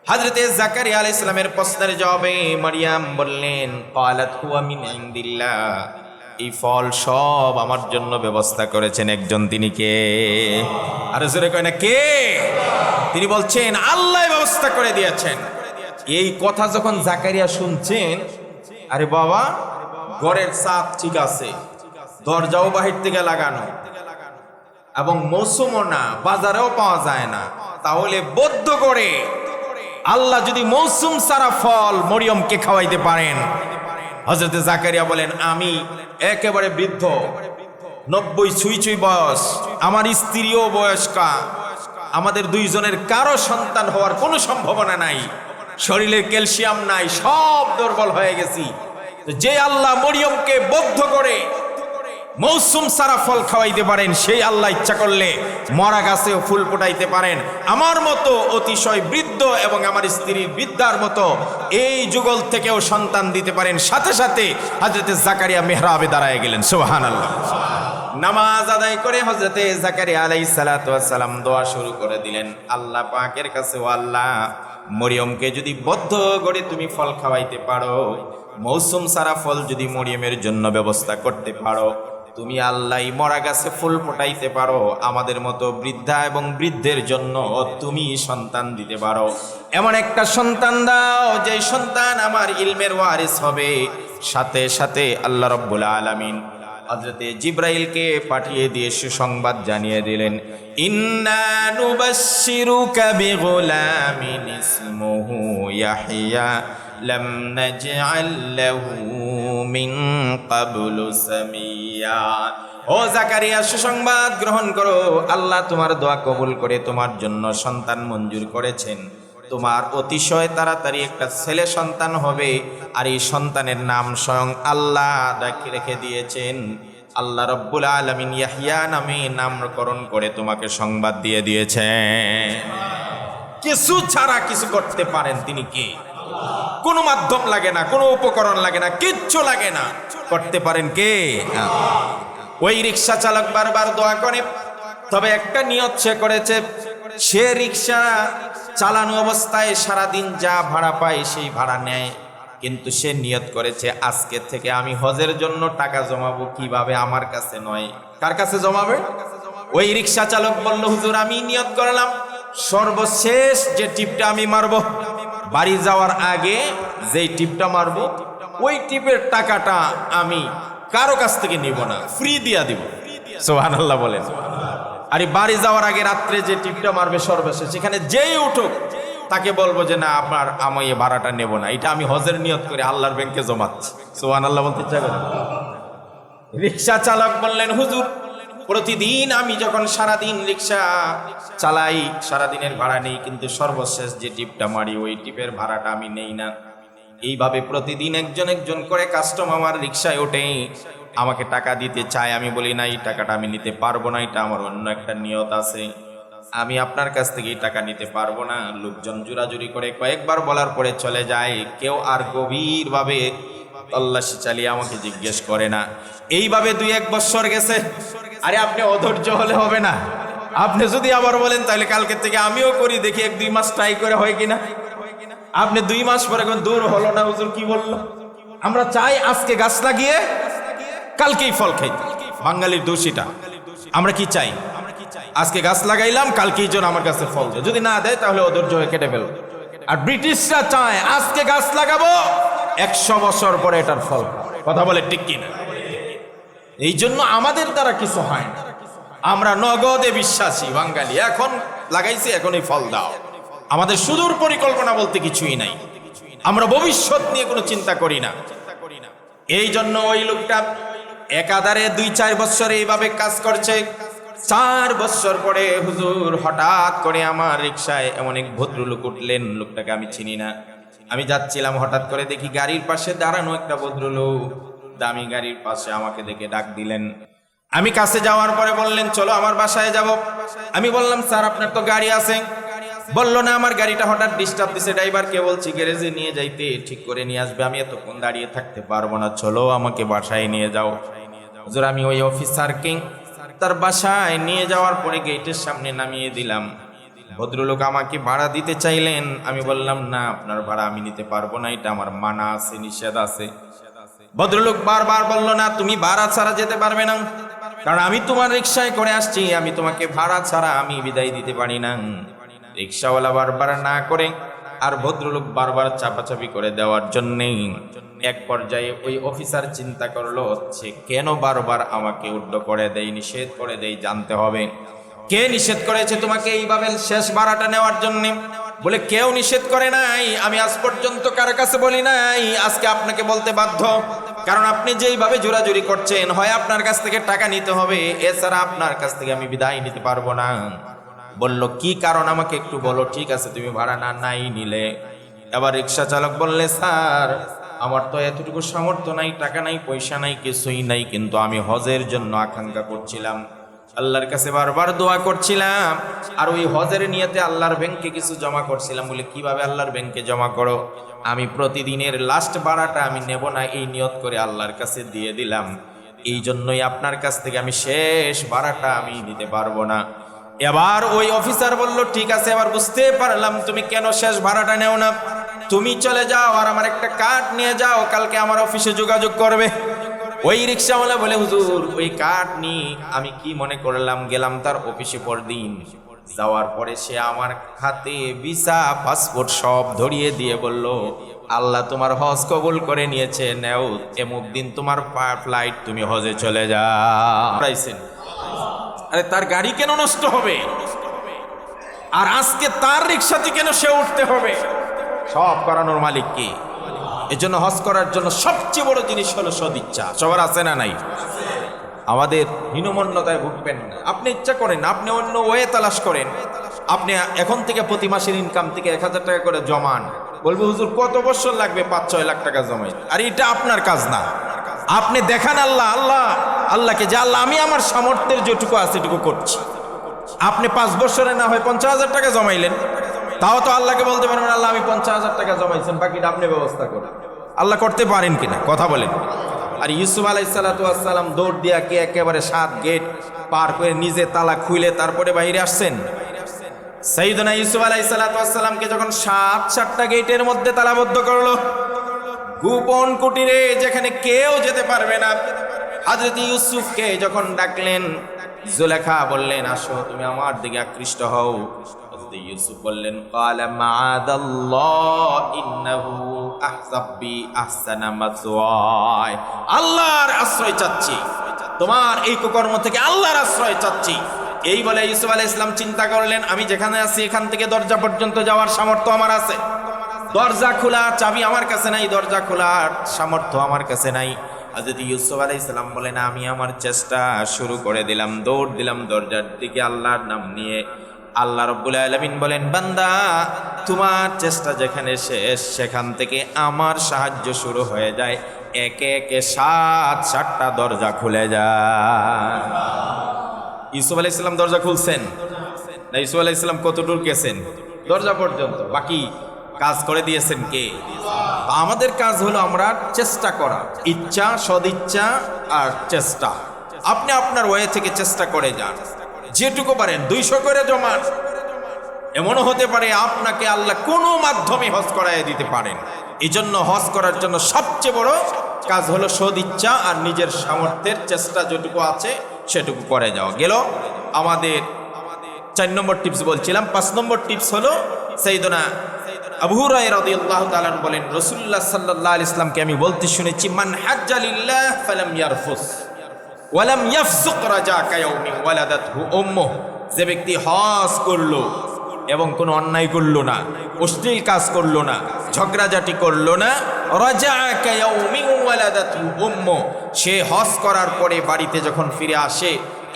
Speaker 1: হযরতে জাকারিয়া আলাইহিস সালামের প্রশ্নের জবাবে মারিয়াম বললেন ক্বালাত হুয়া মিন ইনদিল্লাহ, এই ফল সব আমার জন্য ব্যবস্থা করেছেন একজন, তিনি কে? আর জোরে কয় না কে? তিনি বলছেন আল্লাহ ব্যবস্থা করে দিয়েছেন। এই কথা যখন জাকারিয়া শুনছেন, আরে বাবা ঘরের ছাদ ঠিক আছে, দরজাও বাহির থেকে লাগানো, এবং মৌসুমও না, বাজারেও পাওয়া যায় না, তাহলে বদ্ধ করে আল্লাহ যদি মৌসুম সারা ফল মরিয়মকে খাওয়াইতে পারেন। হযরত জাকারিয়া বলেন আমি একেবারে বৃদ্ধ, 90 ছুঁই ছুঁই বয়স, আমার স্ত্রীও বয়স্কা, আমাদের দুইজনের কারো সন্তান হওয়ার কোনো সম্ভাবনা নাই, শরীরের ক্যালসিয়াম নাই, সব দুর্বল হয়ে গেছি। যে আল্লাহ মরিয়মকে বদ্ধ করে মৌসুম সারা ফল খাওয়াইতে পারেন, সেই আল্লাহ ইচ্ছা করলে মরা গাছেও ফুল ফোটাইতে পারেন। আমার মতো অতিশয় বৃদ্ধ এবং আমার স্ত্রীর বৃদ্ধার মতো এই যুগল থেকেও সন্তান দিতে পারেন। সাথে সাথে হযরত জাকারিয়া মিহরাবে দাঁড়ায় গেলেন। সুবহানাল্লাহ। নামাজ আদায় করে হযরতে জাকারিয়া আলাইহিস সালাতু ওয়াস সালাম দোয়া শুরু করে দিলেন আল্লাহ পাকের কাছে, ও আল্লাহ মরিয়মকে যদি বদ্ধ করে তুমি ফল খাওয়াইতে পারো, মৌসুম সারা ফল যদি মরিয়মের জন্য ব্যবস্থা করতে পারো, তুমি আল্লাহ মরা গাছে ফুল ফোটাইতে পারো, আমাদের মতো বৃদ্ধা এবং বৃদ্ধের জন্য তুমি সন্তান দিতে পারো, এমন একটা সন্তান দাও যে সন্তান আমার ইলমের ওয়ারিস হবে। সাথে সাথে আল্লাহ রাব্বুল আলামিন হযরতে জিবরাইলকে পাঠিয়ে দিয়ে সুসংবাদ জানিয়ে দিলেন ইন্না নুবাশশিরুকা বিগুলামিন ইসমুহু ইয়াহইয়া লাম নাজআল লাহু মিন ক্বাবলু সামিয়া। ও জাকারিয়া সুসংবাদ গ্রহণ করো, আল্লাহ তোমার দোয়া কবুল করে তোমার জন্য সন্তান মঞ্জুর করেছেন। তোমার অতিশয় তাড়াতাড়ি একটা ছেলে সন্তান হবে, আর এই সন্তানের নাম স্বয়ং আল্লাহ রেখে দিয়েছেন। আল্লাহ রাব্বুল আলামিন ইয়াহইয়া নামে নামকরণ করে তোমাকে সংবাদ দিয়ে দিয়েছেন। কিছু ছাড়া কিছু করতে পারেন তিনি কে? কোনো মাধ্যম লাগে না, কোনো উপকরণ লাগে না, কিচ্ছু লাগে না, করতে পারেন কে? ওই রিক্সা চালক বারবার দোয়া করে, তবে একটা নিয়ত সে করেছে, সে রিক্সা চালানো অবস্থায় সারাদিন যা ভাড়া পায় সেই ভাড়া নেয়, কিন্তু সে নিয়ত করেছে আজকে থেকে আমি হজের জন্য টাকা জমাবো। কিভাবে? আমার কাছে নয়, কার কাছে জমাবে? ওই রিক্সা চালক বলল হুজুর আমি নিয়ত করলাম সর্বশেষ যে টিপটা আমি মারবো, বাড়ি যাওয়ার আগে যেই টিপটা মারবো, ওই টিপের টাকাটা আমি কারো কাছ থেকে নিব না, ফ্রি দিয়া দিব। সুবহানাল্লাহ বলেন। আরে বাড়ি যাওয়ার আগে রাত্রে যে টিপটা মারবে সর্বশেষ, সেখানে যেই উঠুক তাকে বলবো যে না আমি এই ভাড়াটা নেব না, এটা আমি হজের নিয়ত করে আল্লাহর ব্যাংকে জমাচ্ছি। সুবহানাল্লাহ বলতে ইচ্ছা করে। রিক্সা চালক বললেন হুজুর প্রতিদিন আমি যখন সারাদিন রিক্সা চালাই, সারাদিনের ভাড়া নেই, কিন্তু সর্বশেষ যে টিপটা মারি ওই টিপের ভাড়াটা আমি নেই না। এইভাবে প্রতিদিন একজন একজন করে কাস্টমার আমার রিক্সায় ওঠে, আমাকে টাকা দিতে চায়। আমি বলি না, এই টাকাটা আমি নিতে পারবো না, এটা আমার অন্য একটা নিয়ত আছে, আমি আপনার কাছ থেকে এই টাকা নিতে পারবো না। লোকজন জোরাজুরি করে কয়েকবার বলার পরে চলে যায়, কেউ আর গভীরভাবে তল্লাশি চালিয়ে আমাকে জিজ্ঞেস করে না। এইভাবে 2-1 বছর গেছে। আরে আপনি অধৈর্য হলে হবে না, আপনি যদি আবার বলেন তাহলে কালকে থেকে আমিও করি, দেখি 1-2 মাস ট্রাই করে হয় কিনা। আপনি 2 মাস পরে দূর হলো না, হুজুর কি বললো? আমরা চাই আজকে গাছ লাগিয়ে কালকেই ফল খাইতে। বাঙালির দোষীটা আমরা কি চাই? আজকে গাছ লাগাইলাম, কালকেই যেন আমার কাছে ফল দেয়, যদি না দেয় তাহলে ওদের জন্য কেটে ফেলবো। আর ব্রিটিশরা চায় আজকে গাছ লাগাবো, 100 বছর পরে এটার ফল। কথা বলে ঠিক কিনা? এই জন্য আমাদের দ্বারা কিছু হয় না, আমরা নগদে বিশ্বাসী বাঙালি। এখন লাগাইছি, এখনই ফল দাও। আমাদের সুদূর পরিকল্পনা বলতে কিছুই নাই, আমরা ভবিষ্যৎ নিয়ে কোনো চিন্তা করি না। এই জন্য ওই লোকটা একাধারে 2-4 বছর এইভাবে কাজ করছে। 4 বছর পরে হুজুর হঠাৎ করে আমার রিকশায় এমন এক ভদ্রলোক উঠলেন। লোকটাকে আমি চিনি না। আমি যাচ্ছিলাম, হঠাৎ করে দেখি গাড়ির পাশে দাঁড়ানো একটা ভদ্রলোক, দামি গাড়ির পাশে আমাকে দেখে ডাক দিলেন। আমি কাছে যাওয়ার পরে বললেন, চলো আমার বাসায় যাব। আমি বললাম, স্যার আপনার তো গাড়ি আছে। বললো না, আমার গাড়িটা হঠাৎ ডিস্টার্ব দিছে, ড্রাইভারকে বলছি গ্যারেজে নিয়ে যাইতে, ঠিক করে নিয়ে আসবে, আমি এতক্ষণ দাঁড়িয়ে থাকতে পারবো না, চলো আমাকে বাসায় নিয়ে যাও। হুজুর আমি ওই অফিসারকে তার বাসায় নিয়ে যাওয়ার পরে গেটের সামনে নামিয়ে দিলাম। ভদ্রলোক আমাকে ভাড়া দিতে চাইলেন। আমি বললাম, না আপনার ভাড়া আমি নিতে পারবো না, এটা আমার মানা আছে, নিষেধ আছে। ভদ্রলোক বারবার বলল, না তুমি ভাড়া ছাড়া যেতে পারবে না, কারণ আমি তোমার রিক্সায় করে আসছি, আমি তোমাকে ভাড়া ছাড়া আমি বিদায় দিতে পারি না। রিক্সাওয়ালা বারবার না করে আর ভদ্রলোক বারবার চাপাচাপি করে দেওয়ার জন্যেই এক পর্যায়ে ওই অফিসার চিন্তা করলো, হচ্ছে কেন বারবার আমাকে উড্ড করে দেয়, নিষেধ করে দেয়, জানতে হবে কে নিষেধ করেছে তোমাকে এইভাবে শেষ ভাড়াটা নেওয়ার জন্য। বলে, কেউ নিষেধ করে নাই, আমি আজ পর্যন্ত কারো কাছে বলি নাই, আজকে আপনাকে বলতে বাধ্য, কারণ আপনি যেইভাবে জোরাজুরি করছেন, হয় আপনার কাছ থেকে টাকা নিতে হবে, এছাড়া আপনার কাছ থেকে আমি বিদায় নিতে পারবো না। বলল, কি কারণ আমাকে একটু বলো। ঠিক আছে, তুমি ভাড়া না নাই নিলে। এবার রিক্সা চালক বললে, স্যার আমার তো এতটুকু সামর্থ্য নাই, টাকা নাই, পয়সা নাই, কিছুই নাই, কিন্তু আমি হজের জন্য আকাঙ্ক্ষা করছিলাম, আল্লাহর কাছে বারবার দোয়া করছিলাম, আর ওই হজের নিয়তে আল্লাহর ব্যাংকে কিছু জমা করছিলাম। বলে, কিভাবে আল্লাহর ব্যাংকে জমা করো? আমি প্রতিদিনের লাস্ট ভাড়াটা আমি নেব না, এই নিয়ত করে আল্লাহর কাছে দিয়ে দিলাম, এই জন্যই আপনার কাছ থেকে আমি শেষ ভাড়াটা আমি নিতে পারবো না। এবার ওই অফিসার বলল, ঠিক আছে, এবার বুঝতে পারলাম তুমি কেন শেষ ভাড়াটা নেও না, তুমি চলে যাও আর আমার একটা কার্ড নিয়ে যাও, কালকে আমার অফিসে যোগাযোগ করবে। ওই রিক্সাওয়ালা বলে, হুজুর ওই কার্ড নিয়ে আমি কি মনে করলাম, গেলাম তার অফিসে পরদিন, যাওয়ার পরে সে আমার হাতে ভিসা পাসপোর্ট সব ধরিয়ে দিয়ে বলল, আল্লাহ তোমার হজ কবুল করে নিয়েছে, নেও এমুক দিন তোমার ফ্লাইট, তুমি হজে চলে যাও। আরে তার গাড়ি কেন নষ্ট হবে, আর আজকে তার রিক্সাতে কেন সে উঠতে হবে? সব করানোর মালিক কি? এজন্য হজ করার জন্য সবচেয়ে বড় জিনিস হলো সদিচ্ছা। সবার আছে না নাই? আমাদের হীনমন্যতায় ভুগবেন না। আপনি ইচ্ছা করেন, আপনি অন্য ওয়ে তালাশ করেন, আপনি এখন থেকে প্রতি মাসের ইনকাম থেকে 1000 টাকা করে জমান। বলবো, হুজুর কত বছর লাগবে? 5-6 লাখ টাকা জমাই। আর এটা আপনার কাজ না। আপনি দেখান আল্লাহকে যে আল্লাহ আমি আমার সামর্থ্যের যেটুকু আছে এটুকু করছি। আপনি 5 বছরে না হয় 50,000 টাকা জমাইলেন, তাও তো আল্লাহকে বলতে পারবেন, আল্লাহ আমি 50,000 টাকা জমাইছেন, বাকিটা আপনি ব্যবস্থা করেন। আল্লাহ করতে পারেন কিনা কথা বলেন। আর ইউসুফ আলাইহিসসালাম দৌড় দিয়া কে একেবারে 7 গেট পার করে নিজে তালা খুলে তারপরে বাইরে আসছেন। সাইয়েদনা ইউসুফ আলাইহিসসালামকে যখন 7টা গেটের মধ্যে তালাবদ্ধ করলো, গোপন কুটিরে যেখানে কেউ যেতে পারবে না, হযরত ইউসুফকে যখন ডাকলেন, জুলেখা বললেন, আসো তুমি আমার দিকে আকৃষ্ট হও। হযরত ইউসুফ বললেন, ক্বালা মাআদাল্লাহ ইন্নাহু আহসাবি আহসানা মাসওয়ায়, আল্লাহর আশ্রয় চাচ্ছি, তোমার এই কুকর্ম থেকে আল্লাহর আশ্রয় চাচ্ছি। এই বলে ইউসুফ আলাইহিস সালাম চিন্তা করলেন, আমি যেখানে আছি এখান থেকে দরজা পর্যন্ত যাওয়ার সামর্থ্য আমার আছে, দরজা খোলা চাবি আমার কাছে নাই, দরজা খোলার সামর্থ্য আমার কাছে নাই। হযরত ইউসুফ আলাইহিস সালাম বলেন, আমি আমার চেষ্টা শুরু করে দিলাম, দৌড় দিলাম দরজার দিকে আল্লাহর নাম নিয়ে। আল্লাহ রাব্বুল আলামিন বলেন, বান্দা তোমার চেষ্টা যেখানে শেষ, সেখান থেকে আমার সাহায্য শুরু হয়ে যায়, একে একে 7টা দরজা খুলে যায়। ইউসুফ আলাইহিস সালাম দরজা খুলছেন না? ইউসুফ আলাইহিস সালাম কতদূর গেছেন? দরজা পর্যন্ত, বাকি কাজ করে দিয়েছেন কে? আমাদের কাজ হলো আমরা চেষ্টা করা, ইচ্ছা, সদিচ্ছা আর চেষ্টা। আপনি আপনার ওয়ে থেকে চেষ্টা করে যান, যেটুকু পারেন 200 করে জমান। এমনও হতে পারে আপনাকে আল্লাহ কোনো মাধ্যমে হজ করায় দিতে পারেন। এই জন্য হজ করার জন্য সবচেয়ে বড় কাজ হলো সদিচ্ছা আর নিজের সামর্থ্যের চেষ্টা যেটুকু আছে সেটুকু করে যাওয়া গেল। আমাদের 4 নম্বর টিপস বলছিলাম। 5 নম্বর টিপস হলো সাইয়েদনা আবু হুরায়রা রাদিয়াল্লাহু তাআলা বলেন, রাসূলুল্লাহ সাল্লাল্লাহু আলাইহি ওয়াসাল্লামকে আমি বলতে শুনেছি, মান হাজ্জা লিল্লাহ ফালাম ইয়ারফুস ওয়া লাম ইয়াফসুক রাজাকা ইয়াউমিন ওয়ালাদাতহু উম্মুহ। যে ব্যক্তি হজ করলো এবং কোনো অন্যায় করলো না, অশ্লীল কাজ করলো না, ঝগড়াঝাটি করলো না, রাজাকা ইয়াউমিন ওয়ালাদাতহু উম্মুহ, সে হজ করার পরে বাড়িতে যখন ফিরে আসে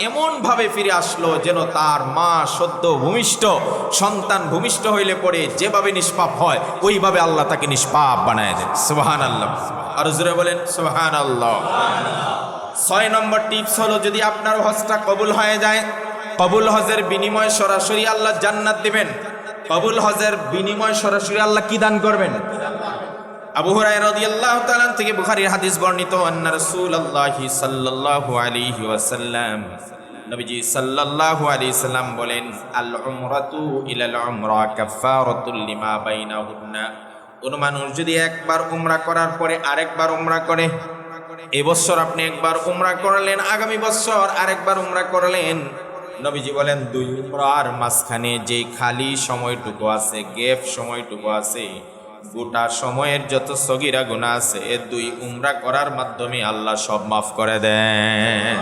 Speaker 1: এমনভাবে ফিরে আসলো যেন তার মা সদ্য ভূমিষ্ঠ সন্তান ভূমিষ্ঠ হইলে পরে যেভাবে নিষ্পাপ হয় ওইভাবে আল্লাহ তাকে নিষ্পাপ বানায় দেন। সুবহানাল্লাহ। আর জোরে বলেন সুবহানাল্লাহ। 6 নম্বর টিপস হলো, যদি আপনার হজটা কবুল হয়ে যায়, কবুল হজের বিনিময় সরাসরি আল্লাহ জান্নাত দিবেন। কবুল হজের বিনিময় সরাসরি আল্লাহ কি দান করবেন? আবু হুরায়রা রাদিয়াল্লাহু তাআলা থেকে বুখারীর হাদিস বর্ণিত, আন্না রাসূলুল্লাহি সাল্লাল্লাহু আলাইহি ওয়াসাল্লাম, নবীজি সাল্লাল্লাহু আলাইহি সাল্লাম বলেন, আল উমরাতু ইলাল উমরা কাফারাতুল লিমা বাইনাহুন্না। কোন মানুষ যদি একবার উমরা করার পরে আরেকবার উমরা করে, এবছর আপনি একবার উমরা করলেন, আগামী বছর আরেকবার উমরা করলেন, নবীজি বলেন 2 উমরার মাঝখানে যে খালি সময়টুকু আছে, গ্যাপ সময়টুকু আছে, গোটা সময়ের যত সগীরা গুনাহ আছে 2 উমরা করার মাধ্যমে আল্লাহ সব মাফ করে দেন।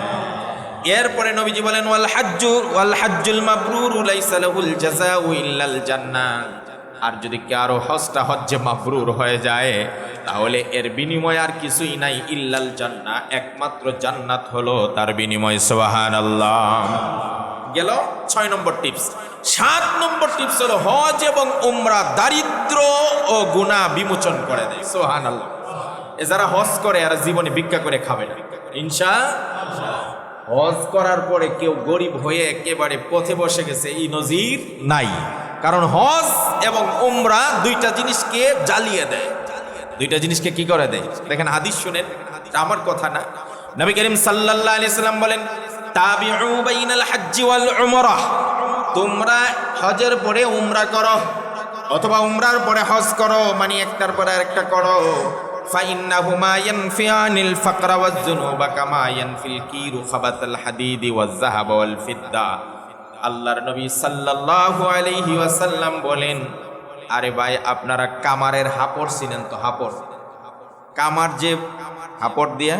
Speaker 1: এরপরে নবীজি বলেন, ওয়াল হাজ্জুল মাবরুর লাইসা লাহুল জাযাউ ইল্লাল জান্নাহ। আর যদি কারো হজটা হজ্জে মাবরুর হয়ে যায় তাহলে এর বিনিময় আর কিছুই নাই, ইল্লাল জান্নাহ, একমাত্র জান্নাত হলো তার বিনিময়। সুবহানাল্লাহ। গেল 6 নম্বর টিপস। 7 নম্বর টিপস হলো, হজ এবং উমরা দারিদ্র ও গুনাহ বিমোচন করে দেয়। সুবহানাল্লাহ। যারা হজ করে আর জীবনে ভিক্ষা করে খাবে না ইনশাআল্লাহ। হজ করার পরে কেউ গরিব হয়ে একেবারে পথে বসে গেছে এই নজির নাই। কারণ হজ এবং উমরা 2টা জিনিসকে জ্বালিয়ে দেয়। 2টা জিনিসকে কি করে দেয়? দেখেন হাদিস শুনেন, আমার কথা না। নবী করিম সাল্লাল্লাহু আলাইহি সাল্লাম বলেন, তাবিউ বাইনাল হজ্জি ওয়াল উমরাহ, তোমরা হজের পরে উমরা করো অথবা উমরার পরে হজ করো, মানে একটার পরে আরেকটা করো। ফাইন্নাহুমা ইয়ানফিয়ানিল ফাকরা ওয়াজ যুনুবা কামা ইয়ানফিল কিরু খাবাতাল হাদিদি ওয়াজ যাহাব ওয়াল ফিদ্দা। আল্লাহর নবী সাল্লাল্লাহু আলাইহি ওয়াসাল্লাম বলেন, আরে ভাই আপনারা কামারের হাপড় চিনেন তো? হাপড়, কামার যে হাপড় দিয়া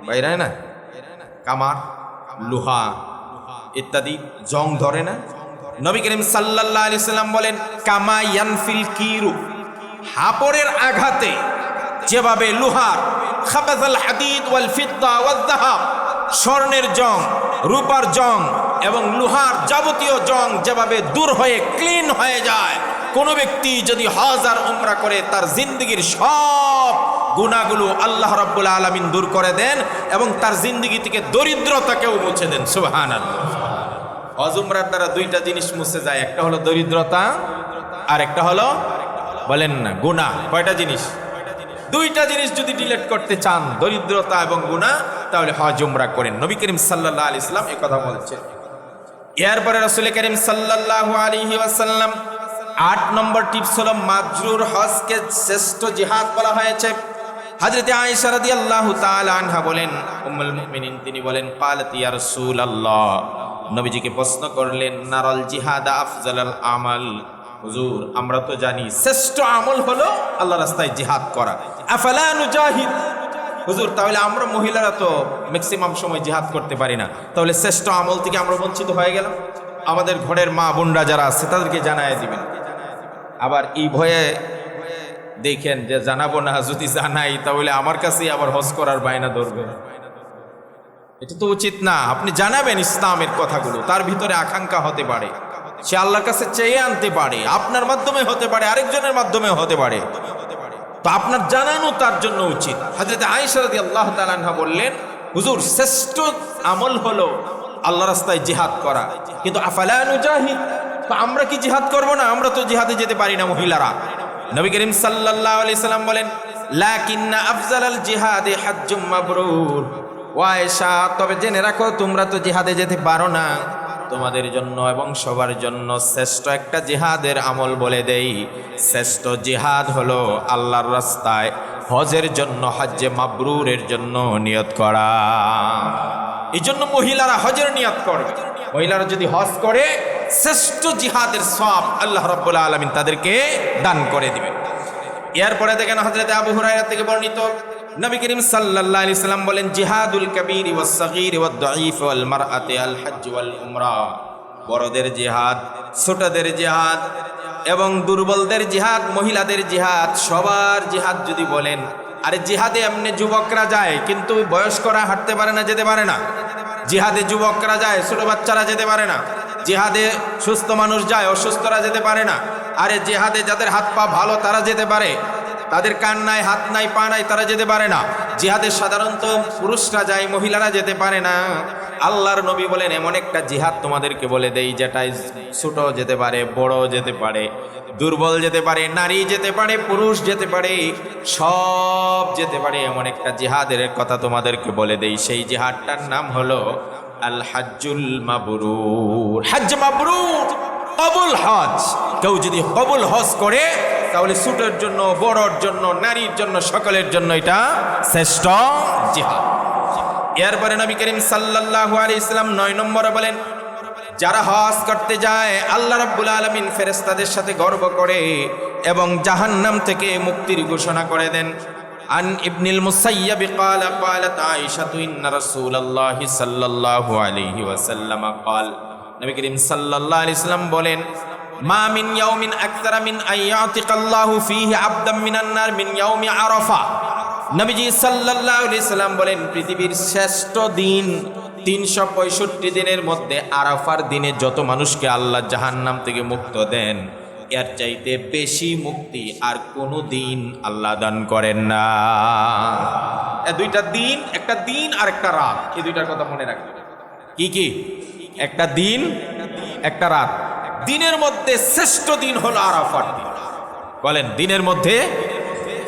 Speaker 1: বাইরে না, কামার লোহা ইত্যাদি জং ধরে না? নবী করিম সাল্লাল্লাহু আলাইহি ওয়াসাল্লাম বলেন, কামা ইয়ানফিল কিরু, হাপড়ের আঘাতে যেভাবে লোহার খাবাতাল হাদিদ ওয়াল ফিদ্দা ওয়াজ যাহাব, স্বর্ণের জং, রূপার জং এবং লোহার যাবতীয় জং যেভাবে দূর হয়ে ক্লিন হয়ে যায়, কোনো ব্যক্তি যদি হজ আর উমরা করে তার জিন্দেগীর সব গুনাহগুলো আল্লাহ রাব্বুল আলামিন দূর করে দেন এবং তার জিন্দেগি থেকে দরিদ্রতাকেও মুছে দেন। সুবহানাল্লাহ। হজ উমরার দ্বারা 2টা জিনিস মুছে যায়, একটা হলো দরিদ্রতা আর একটা হলো বলেন না গুনাহ। কয়টা জিনিস? 2টা জিনিস যদি ডিলিট করতে চান, দরিদ্রতা এবং গুনাহ, তাহলে হজ উমরা করেন। নবী করিম সাল্লাল্লাহু আলাইহি ওয়াসাল্লাম এই কথা বলেছেন। এরপরে রাসূল করিম সাল্লাল্লাহু আলাইহি ওয়াসাল্লাম 8 নম্বর টিপস হলো, মাবরুর হজকে শ্রেষ্ঠ জিহাদ বলা হয়েছে। হযরত আয়েশা রাদিয়াল্লাহু তাআলা আনহা বলেন, উম্মুল মুমিনিন তিনি বলেন, ক্বালাত ইয়া রাসূলুল্লাহ, নবীজিকে প্রশ্ন করলেন, নারাল জিহাদ আফজালাল আমাল, হুজুর আমরা তো জানি শ্রেষ্ঠ আমল হলো আল্লাহর রাস্তায় জিহাদ করা, আফালা নুজাহিদ, হুজুর তাহলে আমরা মহিলারা তো ম্যাক্সিমাম সময় জিহাদ করতে পারি না, তাহলে শ্রেষ্ঠ আমল থেকে আমরা বঞ্চিত হয়ে গেলাম। আমাদের ঘরের মা বোনরা যারা আছে তাদেরকে জানায় দিবেন। আবার এই ভয়ে দেখেন যে জানাবো না, যদি জানাই তাহলে আমার কাছেই আবার হজ করার বায়না ধরবে। এটা তো উচিত না। আপনি জানাবেন ইসলামের কথাগুলো, তার ভিতরে আকাঙ্ক্ষা হতে পারে, সে আল্লাহর কাছে চেয়ে আনতে পারে, আপনার মাধ্যমে হতে পারে, আরেকজনের মাধ্যমে হতে পারে, তো আপনার জানানো তার জন্য উচিত। হযরত আয়েশা রাদিয়াল্লাহু তাআলা আনহা বললেন, হুজুর শ্রেষ্ঠ আমল হলো আল্লাহ রাস্তায় জিহাদ করা, কিন্তু আফালা নুজাহিদ, তো আমরা কি জিহাদ করব না? আমরা তো জিহাদে যেতে পারি না মহিলারা। নবী করিম সাল্লাল্লাহু আলাইহি সাল্লাম বলেন, লাকিন্না আফজালাল জিহাদি হাজ্জুম মাবরুর, ও আয়েশা তবে জেনে রাখো তোমরা তো জিহাদে যেতে পারো না, তোমাদের জন্য এবং সবার জন্য শ্রেষ্ঠ একটা জিহাদের আমল বলে দেই। শ্রেষ্ঠ জিহাদ হলো আল্লাহর রাস্তায় হজের জন্য, হজ্জে মাবরুরের জন্য নিয়ত করা। এই জন্য মহিলারা হজের নিয়াত করবে। মহিলারা যদি হজ করে শ্রেষ্ঠ জিহাদের সওয়াব আল্লাহ রাব্বুল আলামিন তাদেরকে দান করে দিবেন। এরপরে দেখেন হযরত আবু হুরায়রা থেকে বর্ণিত, নবী করিম সাল্লাল্লাহু আলাইহি সাল্লাম বলেন, জিহাদুল কাবীর ওয়াস সাগীর ওয়াদ দাঈফ ওয়াল মারআতি আল হজ্জ ওয়াল উমরা। বড়দের জিহাদ, ছোটদের জিহাদ এবং দুর্বলদের জিহাদ, মহিলাদের জিহাদ, সবার জিহাদ যদি বলেন, আরে জিহাদে এমনি যুবকরা যায় কিন্তু বয়স্করা হাঁটতে পারে না, যেতে পারে না। জিহাদে যুবকরা যায়, ছোট বাচ্চারা যেতে পারে না। জিহাদে সুস্থ মানুষ যায়, অসুস্থরা যেতে পারে না। আরে জিহাদে যাদের হাত পা ভালো তারা যেতে পারে, তাদের কান নাই, হাত নাই, পা নাই, তারা যেতে পারে না। জিহাদে সাধারণত পুরুষরা যায়, মহিলারা যেতে পারে না। আল্লাহর নবী বলেন, এমন একটা জিহাদ তোমাদেরকে বলে দেই যেটাই ছোট যেতে পারে, বড় যেতে পারে, দুর্বল যেতে পারে, নারী যেতে পারে, পুরুষ যেতে পারে, সব যেতে পারে। এমন একটা জিহাদের কথা তোমাদেরকে বলে দেই, সেই জিহাদটার নাম হলো আল হজ্জুল মাবরুর। হজ্জ মাবরুর, কবুল হজ। কেউ যদি কবুল হজ করে তাহলে ছোটের জন্য, বড়র জন্য, নারীর জন্য, সকলের জন্য এটা শ্রেষ্ঠ জিহাদ। এরপরে নবী করিম সাল্লাল্লাহু আলাইহি সাল্লাম 9 নম্বরে বলেন, যারা হজ করতে যায় আল্লাহ রাব্বুল আলামিন ফেরেশতাদের সাথে গর্ব করে এবং জাহান্নাম থেকে মুক্তির ঘোষণা করে দেন। আন ইবনুল মুসাইয়্যিব قال قالت عائشة إن رسول الله صلى الله عليه وسلم قال, নবী করিম সাল্লাল্লাহু আলাইহি সাল্লাম বলেন, মা মিন ইয়াউমিন আকতারা মিন আইয়াতিকাল্লাহু ফীহি আবদাম মিনান নার মিন ইয়াউমি আরাফা। নবীজি সাল্লাল্লাহু আলাইহি সাল্লাম বলেন, পৃথিবীর শ্রেষ্ঠ দিন 365 দিনের মধ্যে আরাফার দিনে যত মানুষকে আল্লাহ জাহান্নাম থেকে মুক্ত দেন, এর চাইতে বেশি মুক্তি আর কোনো দিন আল্লাহ দান করেন না। এই দুইটা দিন, একটা দিন আর একটা রাত, এই দুইটার কথা মনে রাখবেন। কি কি? একটা দিন, একটা রাত। দিনের মধ্যে শ্রেষ্ঠ দিন হলো আরাফার দিন। বলেন, দিনের মধ্যে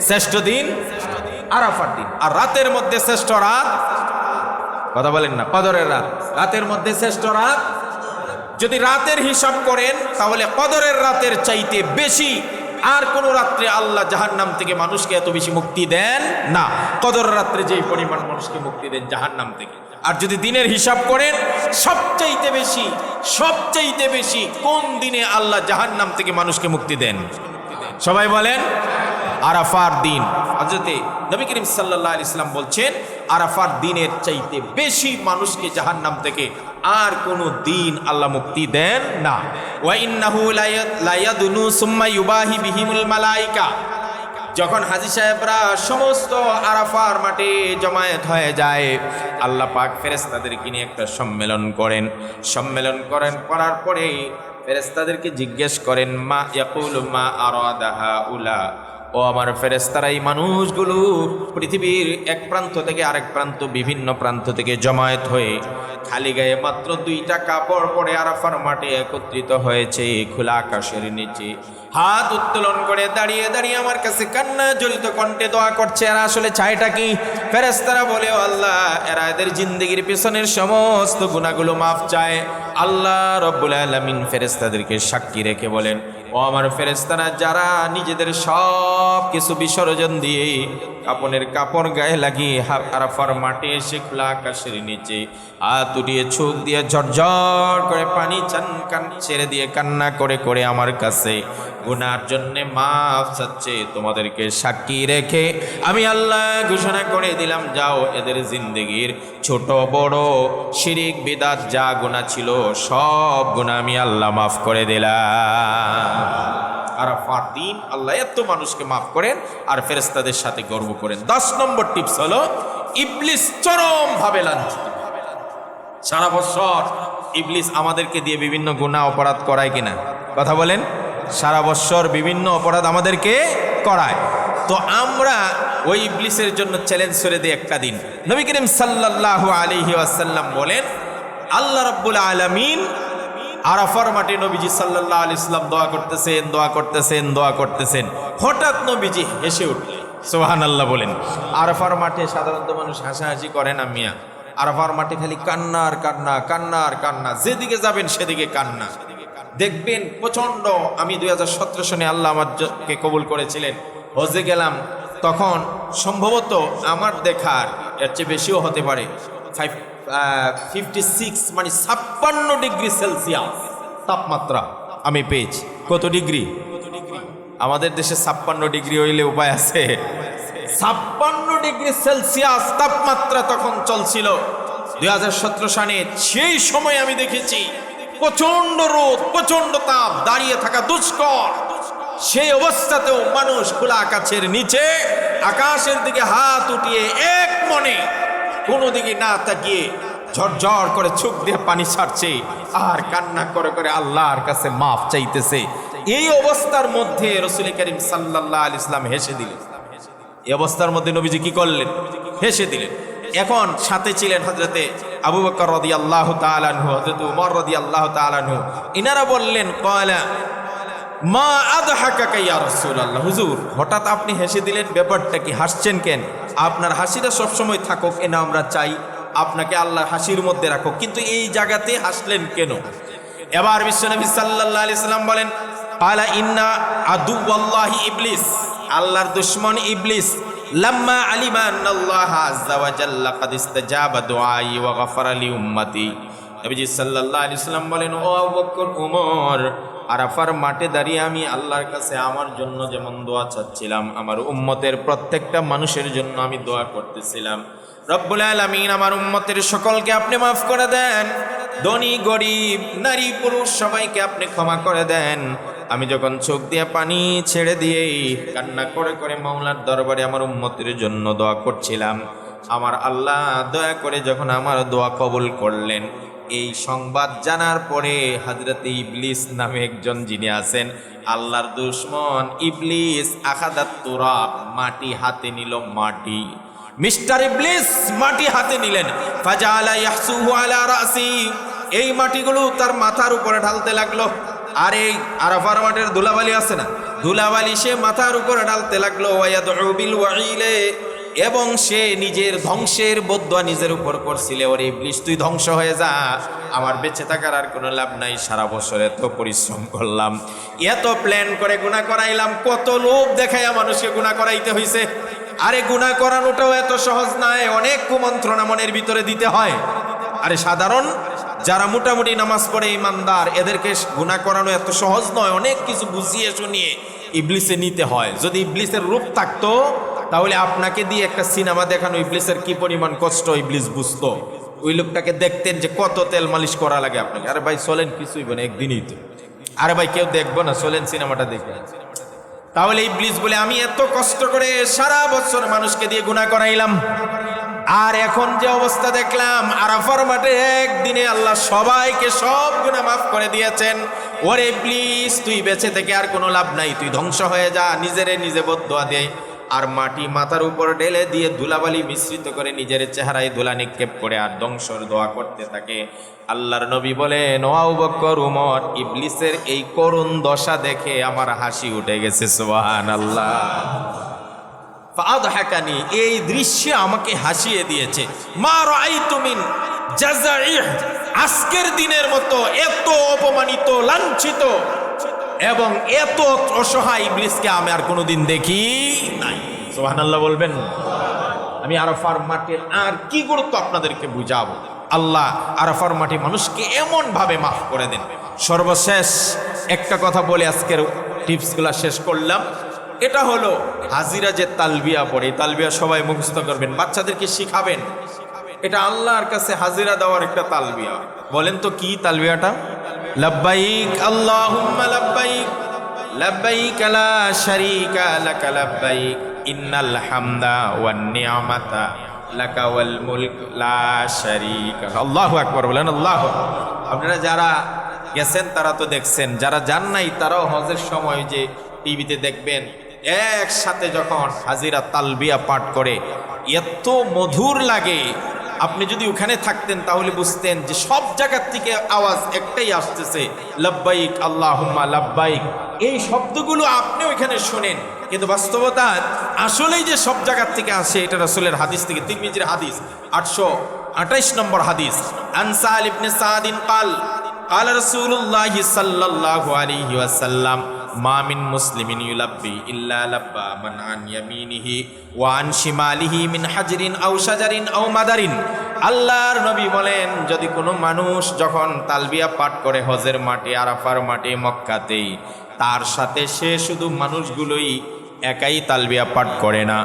Speaker 1: শ্রেষ্ঠ দিন আরাফার দিন, আর রাতের মধ্যে শ্রেষ্ঠ রাত, কথা বলেন না, কদরের রাত। রাতের মধ্যে শ্রেষ্ঠ রাত, যদি রাতের হিসাব করেন তাহলে কদরের রাতের চাইতে বেশি আর কোন রাত্রে আল্লাহ জাহান্নাম থেকে মানুষকে এত বেশি মুক্তি দেন না, কদর রাত্রে যেই পরিমাণ মানুষকে মুক্তি দেন জাহান্নাম থেকে। আর যদি দিনের হিসাব করেন, সবচাইতে বেশি, সবচাইতে বেশি কোন দিনে আল্লাহ জাহান্নাম থেকে মানুষকে মুক্তি দেন? সবাই বলেন, আরাফার দিন। হযরতে নবী করিম সাল্লাল্লাহু আলাইহি সাল্লাম বলছেন, আরাফার দিনের চাইতে বেশি মানুষকে জাহান্নাম থেকে আর কোনো দিন আল্লাহ মুক্তি দেন না। ওয়া ইন্নাহু লা ইয়াদুনু সুম্মা ইউবাহি বিহিমুল মালায়েকা। যখন হাজী সাহেবরা সমস্ত আরাফার মাঠে জমায়েত হয়ে যায়, আল্লাহ পাক ফেরেশতাদেরকে নিয়ে একটা সম্মেলন করেন। সম্মেলন করার পরে ফেরেশতাদেরকে জিজ্ঞেস করেন, মা ইয়াকুলু মা আরাদাহা উলা, ও আমার ফেরেশতারা, এই মানুষগুলো পৃথিবীর এক প্রান্ত থেকে আরেক প্রান্ত, বিভিন্ন প্রান্ত থেকে জমায়েত হয়ে খালি গায়ে মাত্র 2টা কাপড় পরে আরাফার মাঠে একত্রিত হয়েছে খোলা আকাশের নিচে, হাত উত্তোলন করে দাঁড়িয়ে দাঁড়িয়ে আমার কাছে কান্না জড়িত কণ্ঠে দোয়া করছে। এরা আসলে চায়টা কি? ফেরেশতারা বলে, ও আল্লাহ, এরা এদের জিন্দেগির পেছনের সমস্ত গুনাহগুলো মাফ চায়। আল্লাহ রব্বুল আলামিন ফেরেশতাদেরকে সাক্ষী রেখে বলেন, ও আমার ফেরেশতারা, যারা নিজেদের সব কিছু বিসর্জন দিয়ে কাপনের কাপড় গায়ে লাগিয়ে আরাফার মাঠে এসে খোলা আকাশের নিচে হাত উঠিয়ে চোখ দিয়ে ঝরঝর করে পানি ছেড়ে দিয়ে কান্না করে করে আমার কাছে গুনার জন্য মাফ চাচ্ছে, তোমাদেরকে সাক্ষী রেখে আমি আল্লাহ ঘোষণা করে দিলাম, যাও এদের জিন্দেগির ছোট বড় শিরিক বিদআত যা গুনাহ ছিল সব গুনাহ আমি আল্লাহ মাফ করে দিলাম। আরাফার দিন আল্লাহ এত মানুষকে মাফ করেন আর ফেরেশতাদের সাথে গর্ব করেন। 10 নম্বর টিপস হলো, ইবলিস চরম ভাবে লাঞ্ছিত। সারা বছর ইবলিস আমাদেরকে দিয়ে বিভিন্ন গুনাহ অপরাধ করায় কিনা? কথা বলেন, সারা বছর বিভিন্ন অপরাধ আমাদেরকে করায়। তো আমরা ওই ইবলিসের জন্য চ্যালেঞ্জ করে দিই একটা দিন। নবী করিম সাল্লাল্লাহু আলাইহি ওয়াসাল্লাম বলেন, আল্লাহ রাব্বুল আলামিন আরাফার মাঠে নবীজি সাল্লাল্লাহু আলাইহি ওয়াসাল্লাম দোয়া করতেছেন। হঠাৎ নবীজি হেসে উঠলেন। সুবহানাল্লাহ বলেন। আরাফার মাঠে সাধারণত মানুষ হাসাহাসি করে না মিয়া, আরাফার মাঠে খালি কান্নার কান্না, কান্নার কান্না, যেদিকে যাবেন সেদিকে কান্না। দেখবেন প্রচন্ড। আমি 2017 সনে আল্লাহ আমাকে কবুল করেছিলেন, হজে গেলাম, তখন সম্ভবত আমার দেখার এর চেয়ে বেশিও হতে পারে 56 মানে 56 ডিগ্রি সেলসিয়াস তাপমাত্রা আমি পেয়েছি। কত ডিগ্রি? আমাদের দেশে 56 ডিগ্রি হইলে উপায় আছে? 56 ডিগ্রি সেলসিয়াস তাপমাত্রা তখন চলছিল 2017 সালে। সেই সময় আমি দেখেছি প্রচন্ড রোদ, প্রচন্ড তাপ, দাঁড়িয়ে থাকা দুষ্কর। সেই অবস্থাতেও মানুষ খোলা আকাশের নিচে আকাশের দিকে হাত উঠিয়ে এক মনে কোনো দিকে না তাকিয়ে ঝরঝর করে চোখ দিয়ে পানি ছাড়ছে আর কান্না করে করে আল্লাহর কাছে মাফ চাইতেছে। এই অবস্থার মধ্যে রাসূল করিম সাল্লাল্লাহু আলাইহি ওয়াসাল্লাম হেসে দিলেন। এই অবস্থার মধ্যে নবীজি কি করলেন? হেসে দিলেন। এখন সাথে ছিলেন হযরতে আবু বকর রাদিয়াল্লাহু তাআলা আনহু, হযরত ওমর রাদিয়াল্লাহু তাআলা আনহু। ইনারা বললেন, ক্বালা মা আদহাকাকা ইয়া রাসূলুল্লাহ, হুজুর হঠাৎ আপনি হেসে দিলেন, ব্যাপারটা কি? হাসছেন কেন? আপনার হাসিটা সবসময় থাকুক এনা আমরা চাই, আপনাকে আল্লাহর হাসির মধ্যে রাখুক, কিন্তু এই জায়গাতে হাসলেন কেন? এবার বিশ্বনবী সাল্লাল্লাহু আলাইহি সাল্লাম বলেন, ক্বালা ইন্না আদুওয়াল্লাহি ইবলিস, আল্লাহর দুশমন ইবলিস, লাম্মা আলিমা আন্নাল্লাহা আযজা ওয়া জাল্লা ক্বাদ ইসতাজাবা দুআই ওয়া গাফারা লি উম্মতি। নবীজি সাল্লাল্লাহু আলাইহি সাল্লাম বলেন, ও আবু বকর, ওমর, আরাফার মাঠে দাঁড়িয়ে আমি আল্লাহর কাছে আমার জন্য যেমন দোয়া চাচ্ছিলাম, আমার উম্মতের প্রত্যেকটা মানুষের জন্য আমি দোয়া করতেছিলাম, রব্বুল আলামিন আমার উম্মতের সকলকে আপনি মাফ করে দেন, ধনী গরিব নারী পুরুষ সবাইকে আপনি ক্ষমা করে দেন। আমি যখন চোখ দিয়ে পানি ছেড়ে দিয়ে কান্না করে করে মাওলার দরবারে আমার উম্মতের জন্য দোয়া করছিলাম, আমার আল্লাহ দয়া করে যখন আমার দোয়া কবুল করলেন। এই সংবাদ জানার পরে হযরত ইবলিস নামে একজন যিনি আছেন আল্লাহর দুশমন ইবলিস, আখাদাত তুরাব, মাটি হাতে নিল, মাটি। মিস্টার ইবলিস মাটি হাতে নিলেন, ফাজালা ইয়াহসুহু আলা রাসি, এই মাটিগুলো তার মাথার উপরে ঢালতে লাগলো। আর এই আরাফার মাঠের ধুলাবালি আছে না, ধুলাবালি সে মাথার উপরে ঢালতে লাগলো। ওয়ায়াদউ বিল ওয়াইলে, এবং সে নিজের ধ্বংসের বদদোয়া নিজের উপর করছিল, ওরে ইবলিস তুই ধ্বংস হয়ে যা, আমার বেঁচে থাকার আর কোনো লাভ নাই, সারা বছর এত পরিশ্রম করলাম, এত প্ল্যান করে গুনাহ করাইলাম, কত লোভ দেখাইয়া মানুষকে গুনাহ করাইতে হইছে। আরে গুনাহ করানোটাও এত সহজ নয়, অনেক কুমন্ত্রণা মনের ভিতরে দিতে হয়। আরে সাধারণ যারা মোটামুটি নামাজ পড়ে ইমানদার, এদেরকে গুনাহ করানো এত সহজ নয়, অনেক কিছু বুঝিয়ে শুনিয়ে ইবলিসে নিতে হয়। যদি ইবলিসের রূপ থাকতো তাহলে আপনাকে দিয়ে একটা সিনেমা দেখানো ইবলিসের কি পরিমাণ কষ্ট ইবলিস বুঝতো। ওই লোকটাকে দেখতেন যে কত তেল মালিশ করা লাগে আপনাকে। আরে ভাই চলেন, কিছুই বনে একদিনই তো, আরে ভাই কেউ দেখবো না, চলেন সিনেমাটা দেখে। তাহলে ইবলিস বলে আমি এত কষ্ট করে সারা বছর মানুষকে দিয়ে গুনাহ করাইলাম, আর এখন যে অবস্থা দেখলাম আরাফার মাঠে একদিনে আল্লাহ সবাইকে সব গুনাহ মাফ করে দিয়েছেন। ওরে ইবলিস তুই বেঁচে থেকে আর কোনো লাভ নাই, তুই ধ্বংস হয়ে যা, নিজেরে নিজে বদদোয়া দেয়। আর মাটি মাথার উপর ঢেলে দিয়ে ধুলাবালি মিশ্রিত করে নিজের চেহারায় ধুলা নিক্ষেপ করে আর ধ্বংসর দোয়া করতে থাকে। আল্লাহর নবী বলেন, ও আবু বকর, উমর, ইবলিসের এই করুণ দশা দেখে আমার হাসি উঠে গেছে, সুবহানাল্লাহ। ফাদহাকানি, এই দৃশ্য আমাকে হাসিয়ে দিয়েছে। মা রাআইতু মিন জাযাইহ, আজকের দিনের মতো এত অপমানিত, লাঞ্ছিত এবং এত অসহায় ইবলিসকে আমি আর কোনোদিন দেখি নাই। সুবহানাল্লাহ বলবেন। আমি আরাফার মাঠের আর কি গুরুত্ব আপনাদেরকে বুঝাবো। আল্লাহ আরাফার মাঠে মানুষকে এমন ভাবে মাফ করে দেন। সর্বশেষ একটা কথা বলে আজকের টিপসগুলা শেষ করলাম। এটা হলো হাজিরা যে তালবিয়া পড়ে, তালবিয়া সবাই মুখস্থ করবেন, বাচ্চাদেরকে শিখাবেন। এটা আল্লাহর কাছে হাজিরা দেওয়ার একটা তালবিয়া। বলেন তো কি তালবিয়াটা? লব্বাইক আল্লাহুম্মা লব্বাইক, লব্বাইক লা শারীকা লাকা লব্বাইক, ইন্নাল হামদা ওয়ান নি'মাতা লাকা ওয়াল মুলক লা শারীকা। আল্লাহু আকবার বলেন, আল্লাহু আকবার। আপনারা যারা গেছেন তারা তো দেখছেন, যারা যান নাই তারাও হজের সময় যে টিভিতে দেখবেন একসাথে যখন হাজিরা তালবিয়া পাঠ করে এত মধুর লাগে। আপনি যদি ওখানে থাকতেন তাহলে বুঝতেন যে সব জায়গার থেকে আওয়াজ একটাই আসতেছে, লব্বাইক আল্লাহুম্মা লব্বাইক। এই শব্দগুলো আপনি ওইখানে শোনেন, কিন্তু বাস্তবতা আসলেই যে সব জায়গার থেকে আসে এটা রাসূলের হাদিস থেকে, তিরমিজির হাদিস 828 নম্বর হাদিস। আন সাল ইবনে সাদিন قال قال رسول الله صلى الله عليه وسلم মা মিন মুসলিমিন ইউলাব্বি ইল্লা লাব্বা মান আন ইয়ামিনিহি ওয়া আন শিমালিহি মিন হাজরিন আও শাজারিন আও মাদারিন আল্লাহর নবী বলেন, যদি কোনো মানুষ যখন তালবিয়া পাঠ করে হজের মাঠে, আরাফার মাঠে, মক্কাতেই, তার সাথে সে শুধু মানুষগুলোই একাই তালবিয়া পাঠ করে না,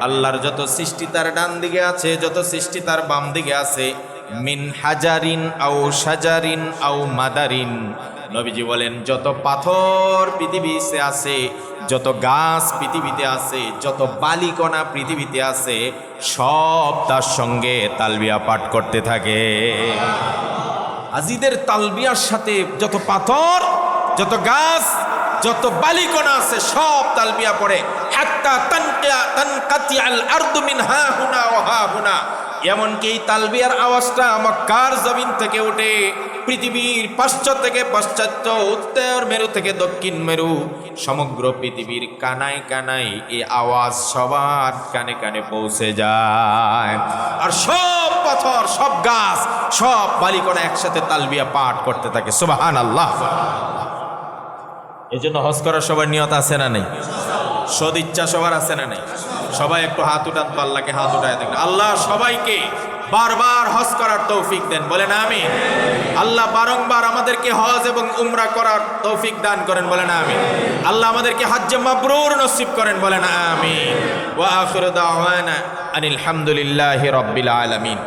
Speaker 1: আল্লাহর যত সৃষ্টি তার ডান দিকে আছে, যত সৃষ্টি তার বাম দিকে আছে, মিন হাজারিন আও সাজারিন আও মাদারিন, নবীজি বলেন যত পাথর পৃথিবীতে আছে, যত গাছ পৃথিবীতে আছে, যত বালিকণা পৃথিবীতে আছে, সব তার সঙ্গে তালবিয়া পাঠ করতে থাকে। আজিদের তালবিয়ার সাথে যত পাথর, যত গাছ, যত বালিকণা আছে, সব তালবিয়া পড়ে। হাত্তা তানকাতিয়াল আরদু মিন হাহুনা ওয়া হাহুনা, এমনকি এই তালবিয়ার আওয়াজটা মক্কার জমিন থেকে ওঠে, পৃথিবীর পাশ্চাত্য থেকে পাশ্চাত্য, উত্তর মেরু থেকে দক্ষিণ মেরু, সমগ্র পৃথিবীর কানায় কানায় এই আওয়াজ সবার কানে কানে পৌঁছে যায়। আর সব পাথর, সব গাছ, সব বালিকণা একসাথে তালবিয়া পাঠ করতে থাকে। সুবহানাল্লাহ। এই জন্য হজ করার সবার নিয়ত আছে না নেই? সদিচ্ছা সবার আছে না নেই? সবাই একটু হাত উঠান তো, আল্লাহকে হাত উঠায় দেখেন। আল্লাহ সবাইকে বারবার হজ করার তৌফিক দেন, বলেন আমিন। আল্লাহ বারংবার আমাদেরকে হজ এবং উমরা করার তৌফিক দান করেন, বলেন আমিন। আল্লাহ আমাদেরকে হজ্জে মাবরুর নসিব করেন, বলেন আমিন। ওয়া আখিরু দাওয়ানা আনিল হামদুলিল্লাহি রাব্বিল আলামিন।